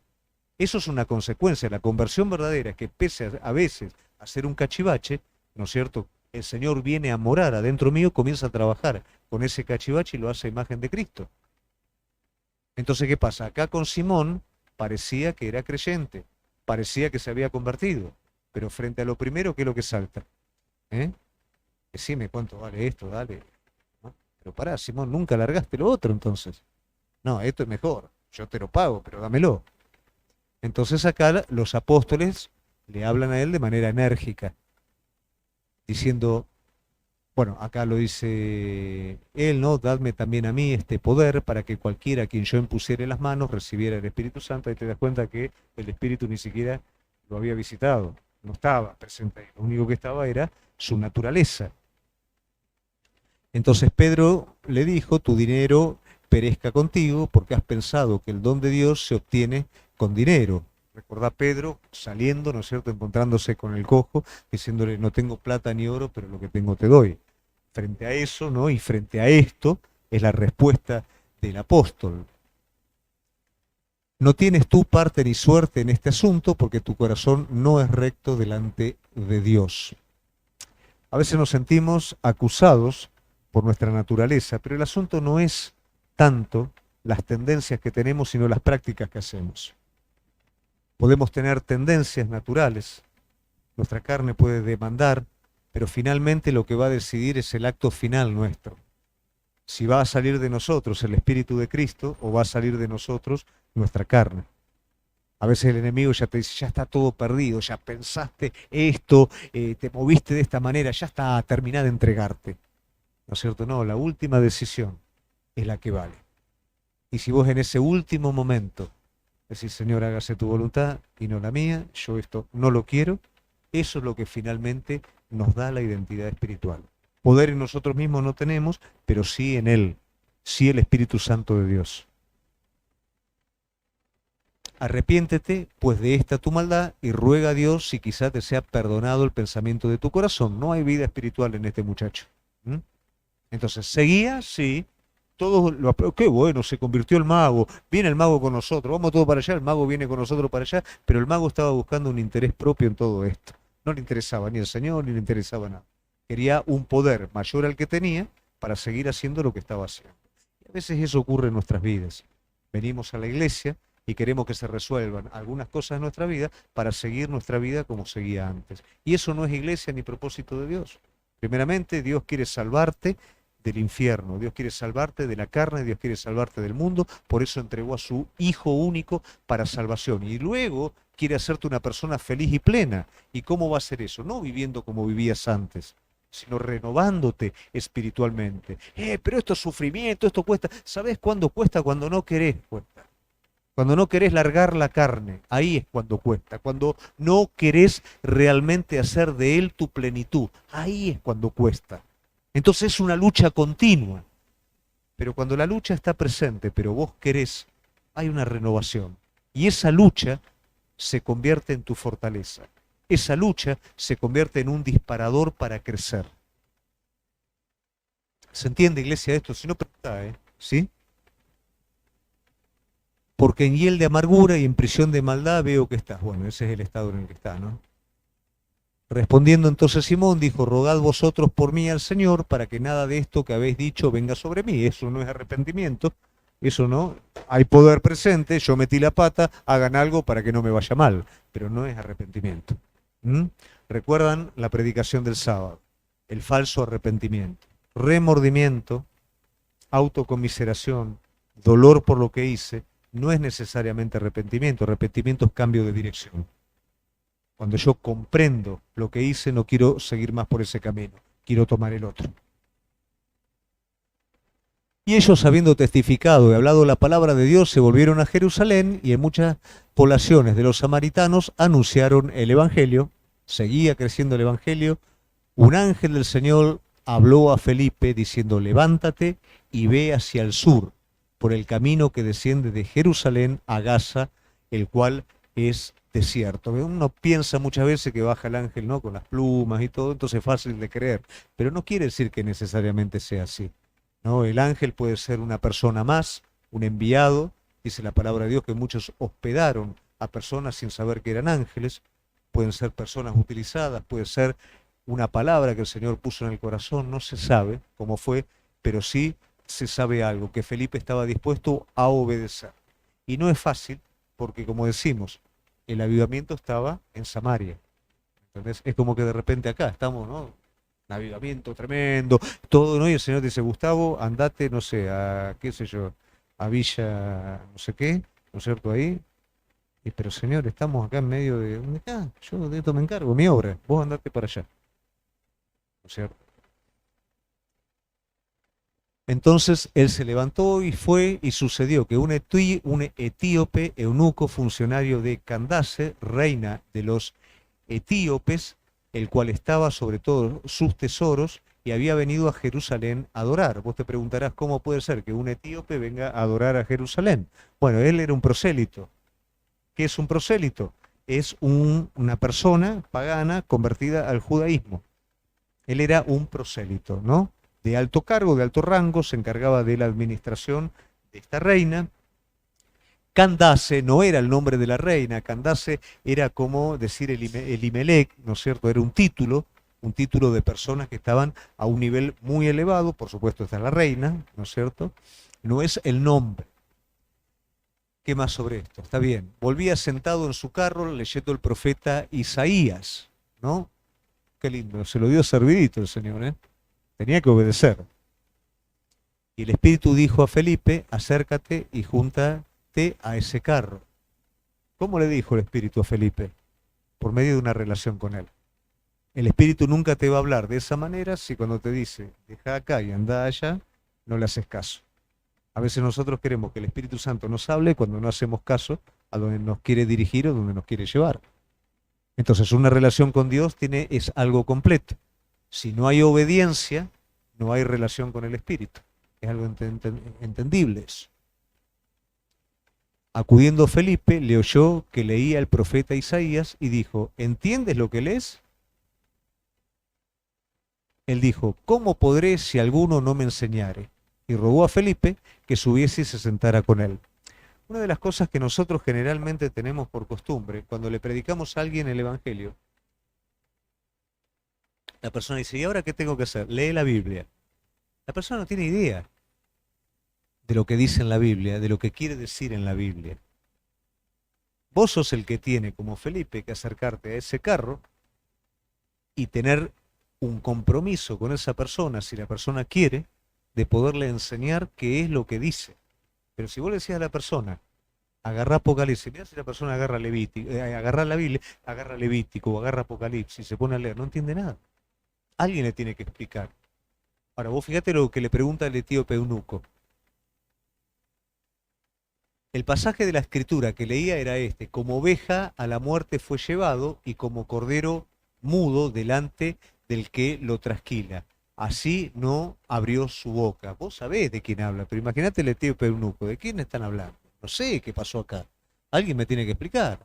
Eso es una consecuencia. La conversión verdadera es que pese a veces a ser un cachivache, ¿no es cierto? El Señor viene a morar adentro mío, comienza a trabajar con ese cachivache y lo hace a imagen de Cristo. Entonces, ¿qué pasa? Acá con Simón parecía que era creyente, parecía que se había convertido, pero frente a lo primero, ¿qué es lo que salta? ¿Eh? Decime cuánto vale esto, dale. ¿No? Pero pará, Simón, nunca largaste lo otro entonces. No, esto es mejor, yo te lo pago, pero dámelo. Entonces acá los apóstoles le hablan a él de manera enérgica, diciendo, bueno, acá lo dice él, ¿no? Dadme también a mí este poder para que cualquiera a quien yo impusiere las manos recibiera el Espíritu Santo. Y te das cuenta que el Espíritu ni siquiera lo había visitado, no estaba presente ahí. Lo único que estaba era su naturaleza. Entonces Pedro le dijo, tu dinero perezca contigo porque has pensado que el don de Dios se obtiene con dinero. Recordá Pedro saliendo, ¿no es cierto?, encontrándose con el cojo, diciéndole, no tengo plata ni oro, pero lo que tengo te doy. Frente a eso, ¿no? Y frente a esto es la respuesta del apóstol. No tienes tú parte ni suerte en este asunto porque tu corazón no es recto delante de Dios. A veces nos sentimos acusados por nuestra naturaleza, pero el asunto no es tanto las tendencias que tenemos, sino las prácticas que hacemos. Podemos tener tendencias naturales, nuestra carne puede demandar, pero finalmente lo que va a decidir es el acto final nuestro. Si va a salir de nosotros el Espíritu de Cristo o va a salir de nosotros nuestra carne. A veces el enemigo ya te dice, ya está todo perdido, ya pensaste esto, te moviste de esta manera, ya está terminada de entregarte. ¿No es cierto? No, la última decisión es la que vale. Y si vos en ese último momento decís, Señor, hágase tu voluntad y no la mía, yo esto no lo quiero, eso es lo que finalmente nos da la identidad espiritual. Poder en nosotros mismos no tenemos, pero sí en Él, sí el Espíritu Santo de Dios. Arrepiéntete, pues, de esta tu maldad y ruega a Dios si quizá te sea perdonado el pensamiento de tu corazón. No hay vida espiritual en este muchacho. ¿Mm? Entonces, seguía, sí, todos lo qué bueno, se convirtió el mago, viene el mago con nosotros, vamos todos para allá, el mago viene con nosotros para allá, pero el mago estaba buscando un interés propio en todo esto. No le interesaba ni el Señor, ni le interesaba nada. Quería un poder mayor al que tenía para seguir haciendo lo que estaba haciendo. Y a veces eso ocurre en nuestras vidas. Venimos a la iglesia y queremos que se resuelvan algunas cosas de nuestra vida para seguir nuestra vida como seguía antes. Y eso no es iglesia ni propósito de Dios. Primeramente, Dios quiere salvarte del infierno, Dios quiere salvarte de la carne, Dios quiere salvarte del mundo, por eso entregó a su Hijo único para salvación. Y luego quiere hacerte una persona feliz y plena. ¿Y cómo va a ser eso? No viviendo como vivías antes, sino renovándote espiritualmente. Pero esto es sufrimiento, esto cuesta. ¿Sabes cuándo cuesta? Cuando no querés, cuesta. Cuando no querés largar la carne, ahí es cuando cuesta. Cuando no querés realmente hacer de él tu plenitud, ahí es cuando cuesta. Entonces es una lucha continua. Pero cuando la lucha está presente, pero vos querés, hay una renovación. Y esa lucha se convierte en tu fortaleza. Esa lucha se convierte en un disparador para crecer. ¿Se entiende, iglesia, esto? Si no, pregunta, ¿sí? Porque en hiel de amargura y en prisión de maldad veo que estás. Bueno, ese es el estado en el que está, ¿no? Respondiendo entonces Simón, dijo, rogad vosotros por mí al Señor para que nada de esto que habéis dicho venga sobre mí. Eso no es arrepentimiento, eso no. Hay poder presente, yo metí la pata, hagan algo para que no me vaya mal, pero no es arrepentimiento. ¿Mm? ¿Recuerdan la predicación del sábado? El falso arrepentimiento. Remordimiento, autocomiseración, dolor por lo que hice, no es necesariamente arrepentimiento. Arrepentimiento es cambio de dirección. Cuando yo comprendo lo que hice, no quiero seguir más por ese camino, quiero tomar el otro. Y ellos, habiendo testificado y hablado la palabra de Dios, se volvieron a Jerusalén y en muchas poblaciones de los samaritanos anunciaron el Evangelio. Seguía creciendo el Evangelio. Un ángel del Señor habló a Felipe diciendo, levántate y ve hacia el sur, por el camino que desciende de Jerusalén a Gaza, el cual es desierto. Uno piensa muchas veces que baja el ángel, ¿no?, con las plumas y todo, entonces es fácil de creer, pero no quiere decir que necesariamente sea así, ¿no? El ángel puede ser una persona más, un enviado. Dice la palabra de Dios que muchos hospedaron a personas sin saber que eran ángeles. Pueden ser personas utilizadas, puede ser una palabra que el Señor puso en el corazón, no se sabe cómo fue, pero sí se sabe algo, que Felipe estaba dispuesto a obedecer. Y no es fácil, porque como decimos, el avivamiento estaba en Samaria. ¿Entendés? Es como que de repente acá estamos, ¿no? Un avivamiento tremendo, todo, ¿no? Y el Señor dice, Gustavo, andate, no sé, a, qué sé yo, a Villa, no sé qué, ¿no es cierto? Ahí. Y, pero Señor, estamos acá en medio de, yo de esto me encargo, mi obra, vos andate para allá, ¿no es cierto? Entonces él se levantó y fue, y sucedió que un etíope eunuco, funcionario de Candace, reina de los etíopes, el cual estaba sobre todos sus tesoros y había venido a Jerusalén a adorar. Vos te preguntarás cómo puede ser que un etíope venga a adorar a Jerusalén. Bueno, él era un prosélito. ¿Qué es un prosélito? Es una persona pagana convertida al judaísmo. Él era un prosélito, ¿no? De alto cargo, de alto rango, se encargaba de la administración de esta reina. Candace no era el nombre de la reina, Candace era como decir Elimelech, ¿no es cierto? Era un título de personas que estaban a un nivel muy elevado, por supuesto está la reina, ¿no es cierto? No es el nombre. ¿Qué más sobre esto? Está bien. Volvía sentado en su carro leyendo el profeta Isaías, ¿no? Qué lindo, se lo dio servidito el Señor, ¿eh? Tenía que obedecer. Y el Espíritu dijo a Felipe, acércate y júntate a ese carro. ¿Cómo le dijo el Espíritu a Felipe? Por medio de una relación con él. El Espíritu nunca te va a hablar de esa manera si cuando te dice, deja acá y anda allá, no le haces caso. A veces nosotros queremos que el Espíritu Santo nos hable cuando no hacemos caso a donde nos quiere dirigir o donde nos quiere llevar. Entonces una relación con Dios es algo completo. Si no hay obediencia, no hay relación con el Espíritu. Es algo entendible eso. Acudiendo Felipe, le oyó que leía el profeta Isaías y dijo, ¿entiendes lo que lees? Él dijo, ¿cómo podré si alguno no me enseñare? Y rogó a Felipe que subiese y se sentara con él. Una de las cosas que nosotros generalmente tenemos por costumbre, cuando le predicamos a alguien el Evangelio, la persona dice, ¿y ahora qué tengo que hacer? Lee la Biblia. La persona no tiene idea de lo que dice en la Biblia, de lo que quiere decir en la Biblia. Vos sos el que tiene, como Felipe, que acercarte a ese carro y tener un compromiso con esa persona, si la persona quiere, de poderle enseñar qué es lo que dice. Pero si vos le decís a la persona, agarra Apocalipsis, mirá si la persona agarra Levítico, agarra la Biblia, agarra Levítico o agarra Apocalipsis, se pone a leer, no entiende nada. Alguien le tiene que explicar. Ahora, vos fíjate lo que le pregunta el etíope eunuco. El pasaje de la escritura que leía era este, como oveja a la muerte fue llevado y como cordero mudo delante del que lo trasquila. Así no abrió su boca. Vos sabés de quién habla, pero imagínate el etíope eunuco, ¿de quién están hablando? No sé qué pasó acá. Alguien me tiene que explicar.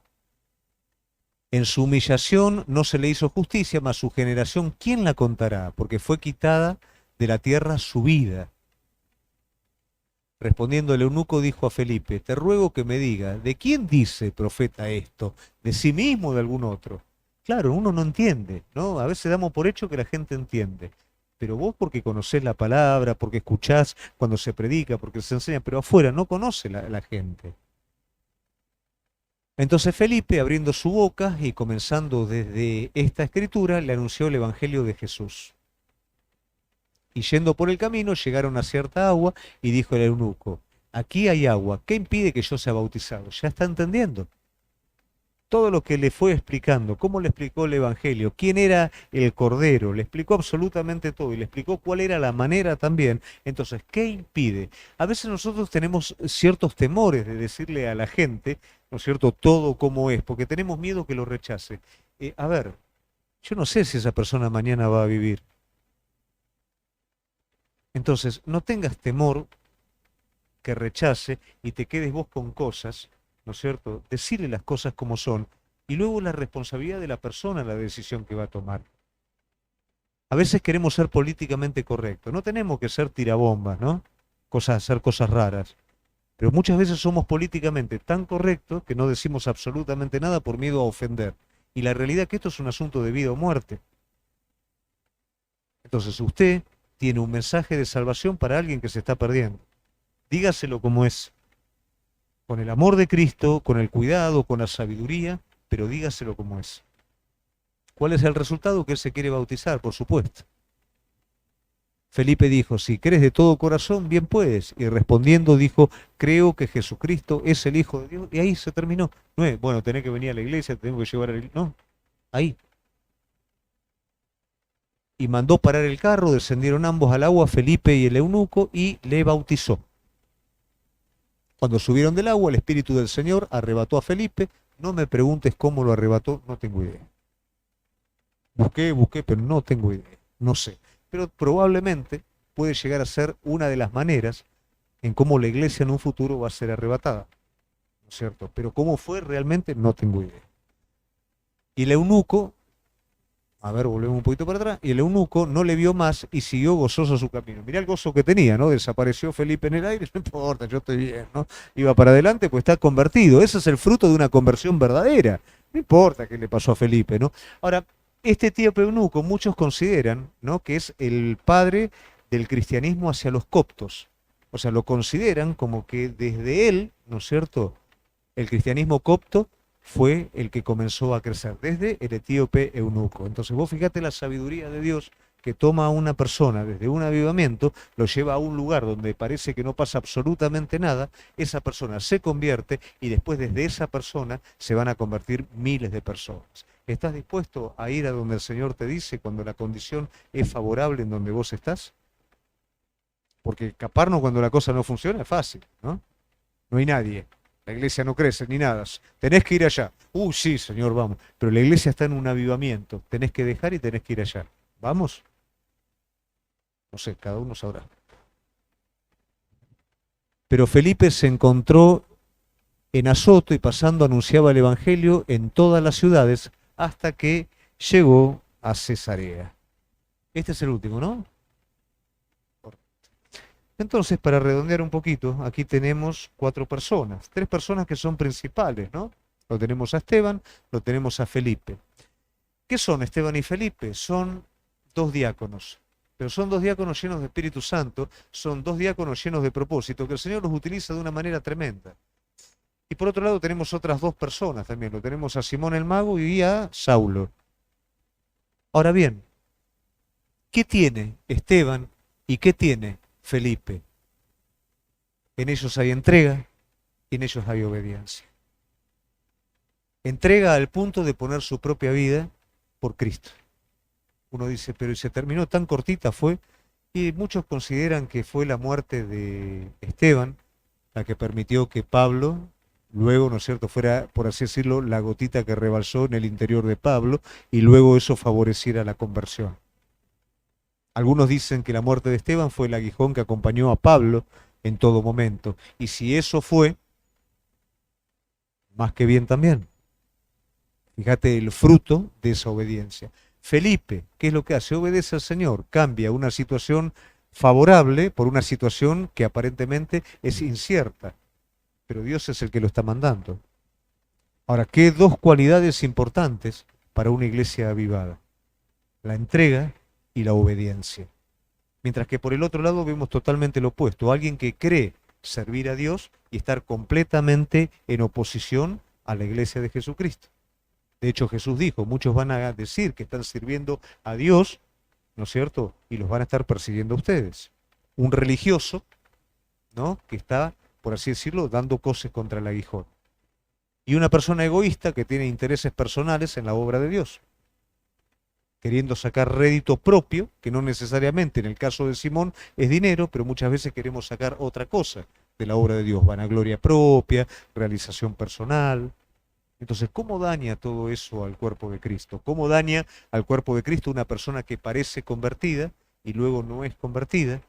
En su humillación no se le hizo justicia, mas su generación, ¿quién la contará? Porque fue quitada de la tierra su vida. Respondiendo el eunuco dijo a Felipe, te ruego que me diga, ¿de quién dice profeta esto? ¿De sí mismo o de algún otro? Claro, uno no entiende, ¿no? A veces damos por hecho que la gente entiende. Pero vos porque conocés la palabra, porque escuchás cuando se predica, porque se enseña, pero afuera no conoce la gente. Entonces Felipe, abriendo su boca y comenzando desde esta escritura, le anunció el Evangelio de Jesús. Y yendo por el camino, llegaron a cierta agua y dijo el eunuco, aquí hay agua, ¿qué impide que yo sea bautizado? Ya está entendiendo. todo lo que le fue explicando, cómo le explicó el Evangelio, quién era el Cordero, le explicó absolutamente todo y le explicó cuál era la manera también. Entonces, ¿qué impide? A veces nosotros tenemos ciertos temores de decirle a la gente, ¿no es cierto?, todo como es, porque tenemos miedo que lo rechace. A ver, yo no sé si esa persona mañana va a vivir. Entonces, no tengas temor que rechace y te quedes vos con cosas, ¿no es cierto? Decirle las cosas como son y luego la responsabilidad de la persona en la decisión que va a tomar. A veces queremos ser políticamente correctos, no tenemos que ser tirabombas, ¿no? Hacer cosas raras. Pero muchas veces somos políticamente tan correctos que no decimos absolutamente nada por miedo a ofender. Y la realidad es que esto es un asunto de vida o muerte. Entonces usted tiene un mensaje de salvación para alguien que se está perdiendo. Dígaselo como es, con el amor de Cristo, con el cuidado, con la sabiduría, pero dígaselo como es. ¿Cuál es el resultado? Que él se quiere bautizar, por supuesto. Felipe dijo, si crees de todo corazón, bien puedes. Y respondiendo dijo, creo que Jesucristo es el Hijo de Dios. Y ahí se terminó. No es, bueno, tenés que venir a la iglesia, tenemos que llevar a la iglesia. No, ahí. Y mandó parar el carro, descendieron ambos al agua, Felipe y el eunuco, y le bautizó. Cuando subieron del agua, el Espíritu del Señor arrebató a Felipe. No me preguntes cómo lo arrebató, no tengo idea. Busqué, pero no tengo idea, no sé. Pero probablemente puede llegar a ser una de las maneras en cómo la iglesia en un futuro va a ser arrebatada, ¿no es cierto? Pero cómo fue realmente, no tengo idea. Y el eunuco, a ver, volvemos un poquito para atrás, y el eunuco no le vio más y siguió gozoso su camino. Mirá el gozo que tenía, ¿no? Desapareció Felipe en el aire, no importa, yo estoy bien, ¿no? Iba para adelante, pues está convertido. Ese es el fruto de una conversión verdadera. No importa qué le pasó a Felipe, ¿no? Ahora, este etíope eunuco, muchos consideran, ¿no?, que es el padre del cristianismo hacia los coptos. O sea, lo consideran como que desde él, ¿no es cierto?, el cristianismo copto fue el que comenzó a crecer, desde el etíope eunuco. Entonces vos fíjate la sabiduría de Dios que toma a una persona desde un avivamiento, lo lleva a un lugar donde parece que no pasa absolutamente nada, esa persona se convierte y después desde esa persona se van a convertir miles de personas. ¿Estás dispuesto a ir a donde el Señor te dice cuando la condición es favorable en donde vos estás? Porque escaparnos cuando la cosa no funciona es fácil, ¿no? No hay nadie. La iglesia no crece ni nada. Tenés que ir allá. Sí, Señor, vamos. Pero la iglesia está en un avivamiento. Tenés que dejar y tenés que ir allá. ¿Vamos? No sé, cada uno sabrá. Pero Felipe se encontró en Azoto y pasando anunciaba el Evangelio en todas las ciudades hasta que llegó a Cesarea. Este es el último, ¿no? Entonces, para redondear un poquito, aquí tenemos 4 personas, 3 personas que son principales, ¿no? Lo tenemos a Esteban, lo tenemos a Felipe. ¿Qué son Esteban y Felipe? Son 2 diáconos, pero son 2 diáconos llenos de Espíritu Santo, son 2 diáconos llenos de propósito, que el Señor los utiliza de una manera tremenda. Y por otro lado tenemos otras 2 personas también, lo tenemos a Simón el Mago y a Saulo. Ahora bien, ¿qué tiene Esteban y qué tiene Felipe? En ellos hay entrega y en ellos hay obediencia. Entrega al punto de poner su propia vida por Cristo. Uno dice, pero se terminó tan cortita fue, y muchos consideran que fue la muerte de Esteban la que permitió que Pablo, luego, ¿no es cierto?, fuera, por así decirlo, la gotita que rebalsó en el interior de Pablo, y luego eso favoreciera la conversión. Algunos dicen que la muerte de Esteban fue el aguijón que acompañó a Pablo en todo momento. Y si eso fue, más que bien también. Fíjate el fruto de esa obediencia. Felipe, ¿qué es lo que hace? Obedece al Señor, cambia una situación favorable por una situación que aparentemente es incierta, pero Dios es el que lo está mandando. Ahora, ¿qué 2 cualidades importantes para una iglesia avivada? La entrega y la obediencia. Mientras que por el otro lado vemos totalmente lo opuesto, alguien que cree servir a Dios y estar completamente en oposición a la iglesia de Jesucristo. De hecho, Jesús dijo, muchos van a decir que están sirviendo a Dios, ¿no es cierto? Y los van a estar persiguiendo a ustedes. Un religioso, ¿no?, que está, por así decirlo, dando cosas contra el aguijón. y una persona egoísta que tiene intereses personales en la obra de Dios, queriendo sacar rédito propio, que no necesariamente en el caso de Simón es dinero, pero muchas veces queremos sacar otra cosa de la obra de Dios, vanagloria propia, realización personal. Entonces, ¿cómo daña todo eso al cuerpo de Cristo? ¿Cómo daña al cuerpo de Cristo una persona que parece convertida y luego no es convertida,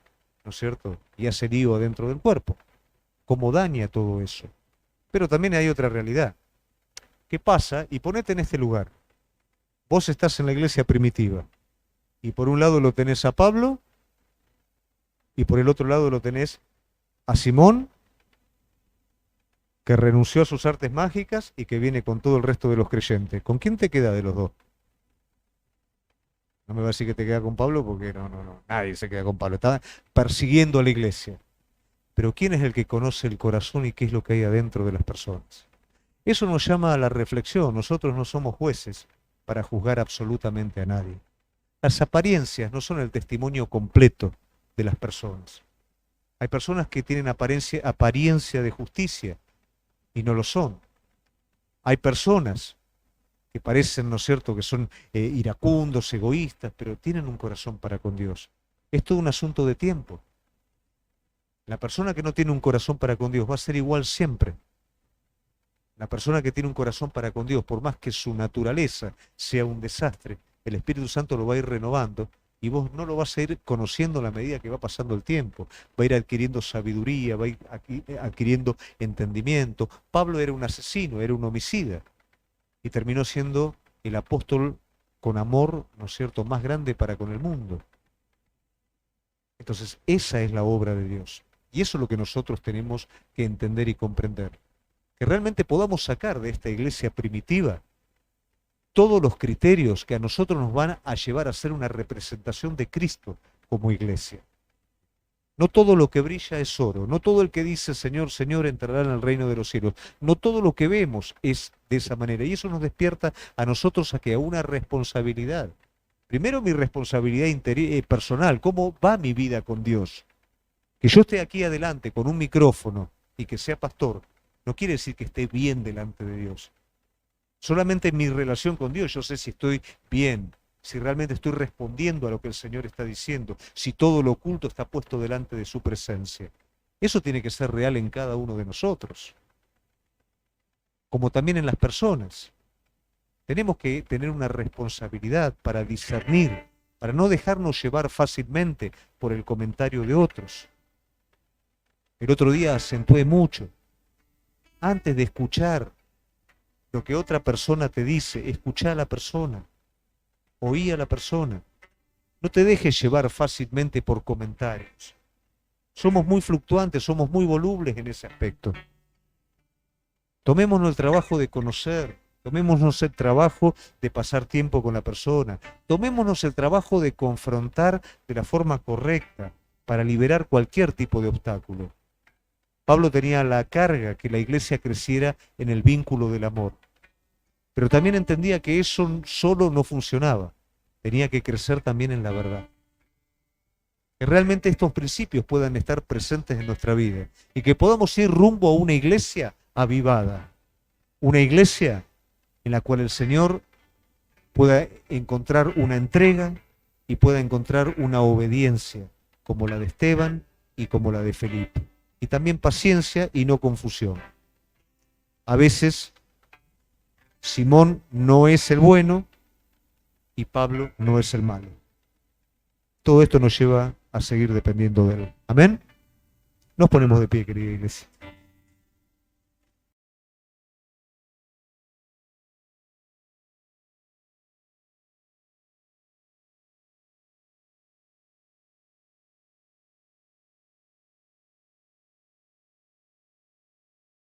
¿no es cierto? Y hace lío dentro del cuerpo. ¿Cómo daña todo eso? Pero también hay otra realidad. ¿Qué pasa? Y ponete en este lugar. Vos estás en la iglesia primitiva y por un lado lo tenés a Pablo y por el otro lado lo tenés a Simón, que renunció a sus artes mágicas y que viene con todo el resto de los creyentes. ¿Con quién te queda de los dos? No me va a decir que te queda con Pablo porque no, nadie se queda con Pablo. Está persiguiendo a la iglesia. Pero ¿quién es el que conoce el corazón y qué es lo que hay adentro de las personas? Eso nos llama a la reflexión. Nosotros no somos jueces para juzgar absolutamente a nadie. Las apariencias no son el testimonio completo de las personas. Hay personas que tienen apariencia de justicia y no lo son. Hay personas que parecen, ¿no es cierto?, que son iracundos, egoístas, pero tienen un corazón para con Dios. Es todo un asunto de tiempo. La persona que no tiene un corazón para con Dios va a ser igual siempre. La persona que tiene un corazón para con Dios, por más que su naturaleza sea un desastre, el Espíritu Santo lo va a ir renovando y vos no lo vas a ir conociendo a la medida que va pasando el tiempo. Va a ir adquiriendo sabiduría, va a ir adquiriendo entendimiento. Pablo era un asesino, era un homicida y terminó siendo el apóstol con amor, ¿no es cierto?, más grande para con el mundo. Entonces, esa es la obra de Dios. Y eso es lo que nosotros tenemos que entender y comprender. Que realmente podamos sacar de esta iglesia primitiva todos los criterios que a nosotros nos van a llevar a ser una representación de Cristo como iglesia. No todo lo que brilla es oro, no todo el que dice Señor, Señor entrará en el reino de los cielos, no todo lo que vemos es de esa manera y eso nos despierta a nosotros a una responsabilidad. Primero mi responsabilidad personal, ¿cómo va mi vida con Dios? Que yo esté aquí adelante con un micrófono y que sea pastor, no quiere decir que esté bien delante de Dios. Solamente en mi relación con Dios yo sé si estoy bien, si realmente estoy respondiendo a lo que el Señor está diciendo, si todo lo oculto está puesto delante de su presencia. Eso tiene que ser real en cada uno de nosotros, como también en las personas. Tenemos que tener una responsabilidad para discernir, para no dejarnos llevar fácilmente por el comentario de otros. El otro día acentué mucho. Antes de escuchar lo que otra persona te dice, escuchá a la persona, oí a la persona. No te dejes llevar fácilmente por comentarios. Somos muy fluctuantes, somos muy volubles en ese aspecto. Tomémonos el trabajo de conocer, tomémonos el trabajo de pasar tiempo con la persona, tomémonos el trabajo de confrontar de la forma correcta para liberar cualquier tipo de obstáculo. Pablo tenía la carga que la iglesia creciera en el vínculo del amor, pero también entendía que eso solo no funcionaba, tenía que crecer también en la verdad. Que realmente estos principios puedan estar presentes en nuestra vida y que podamos ir rumbo a una iglesia avivada, una iglesia en la cual el Señor pueda encontrar una entrega y pueda encontrar una obediencia como la de Esteban y como la de Felipe. Y también paciencia y no confusión. A veces Simón no es el bueno y Pablo no es el malo. Todo esto nos lleva a seguir dependiendo de él. Amén. Nos ponemos de pie, querida iglesia.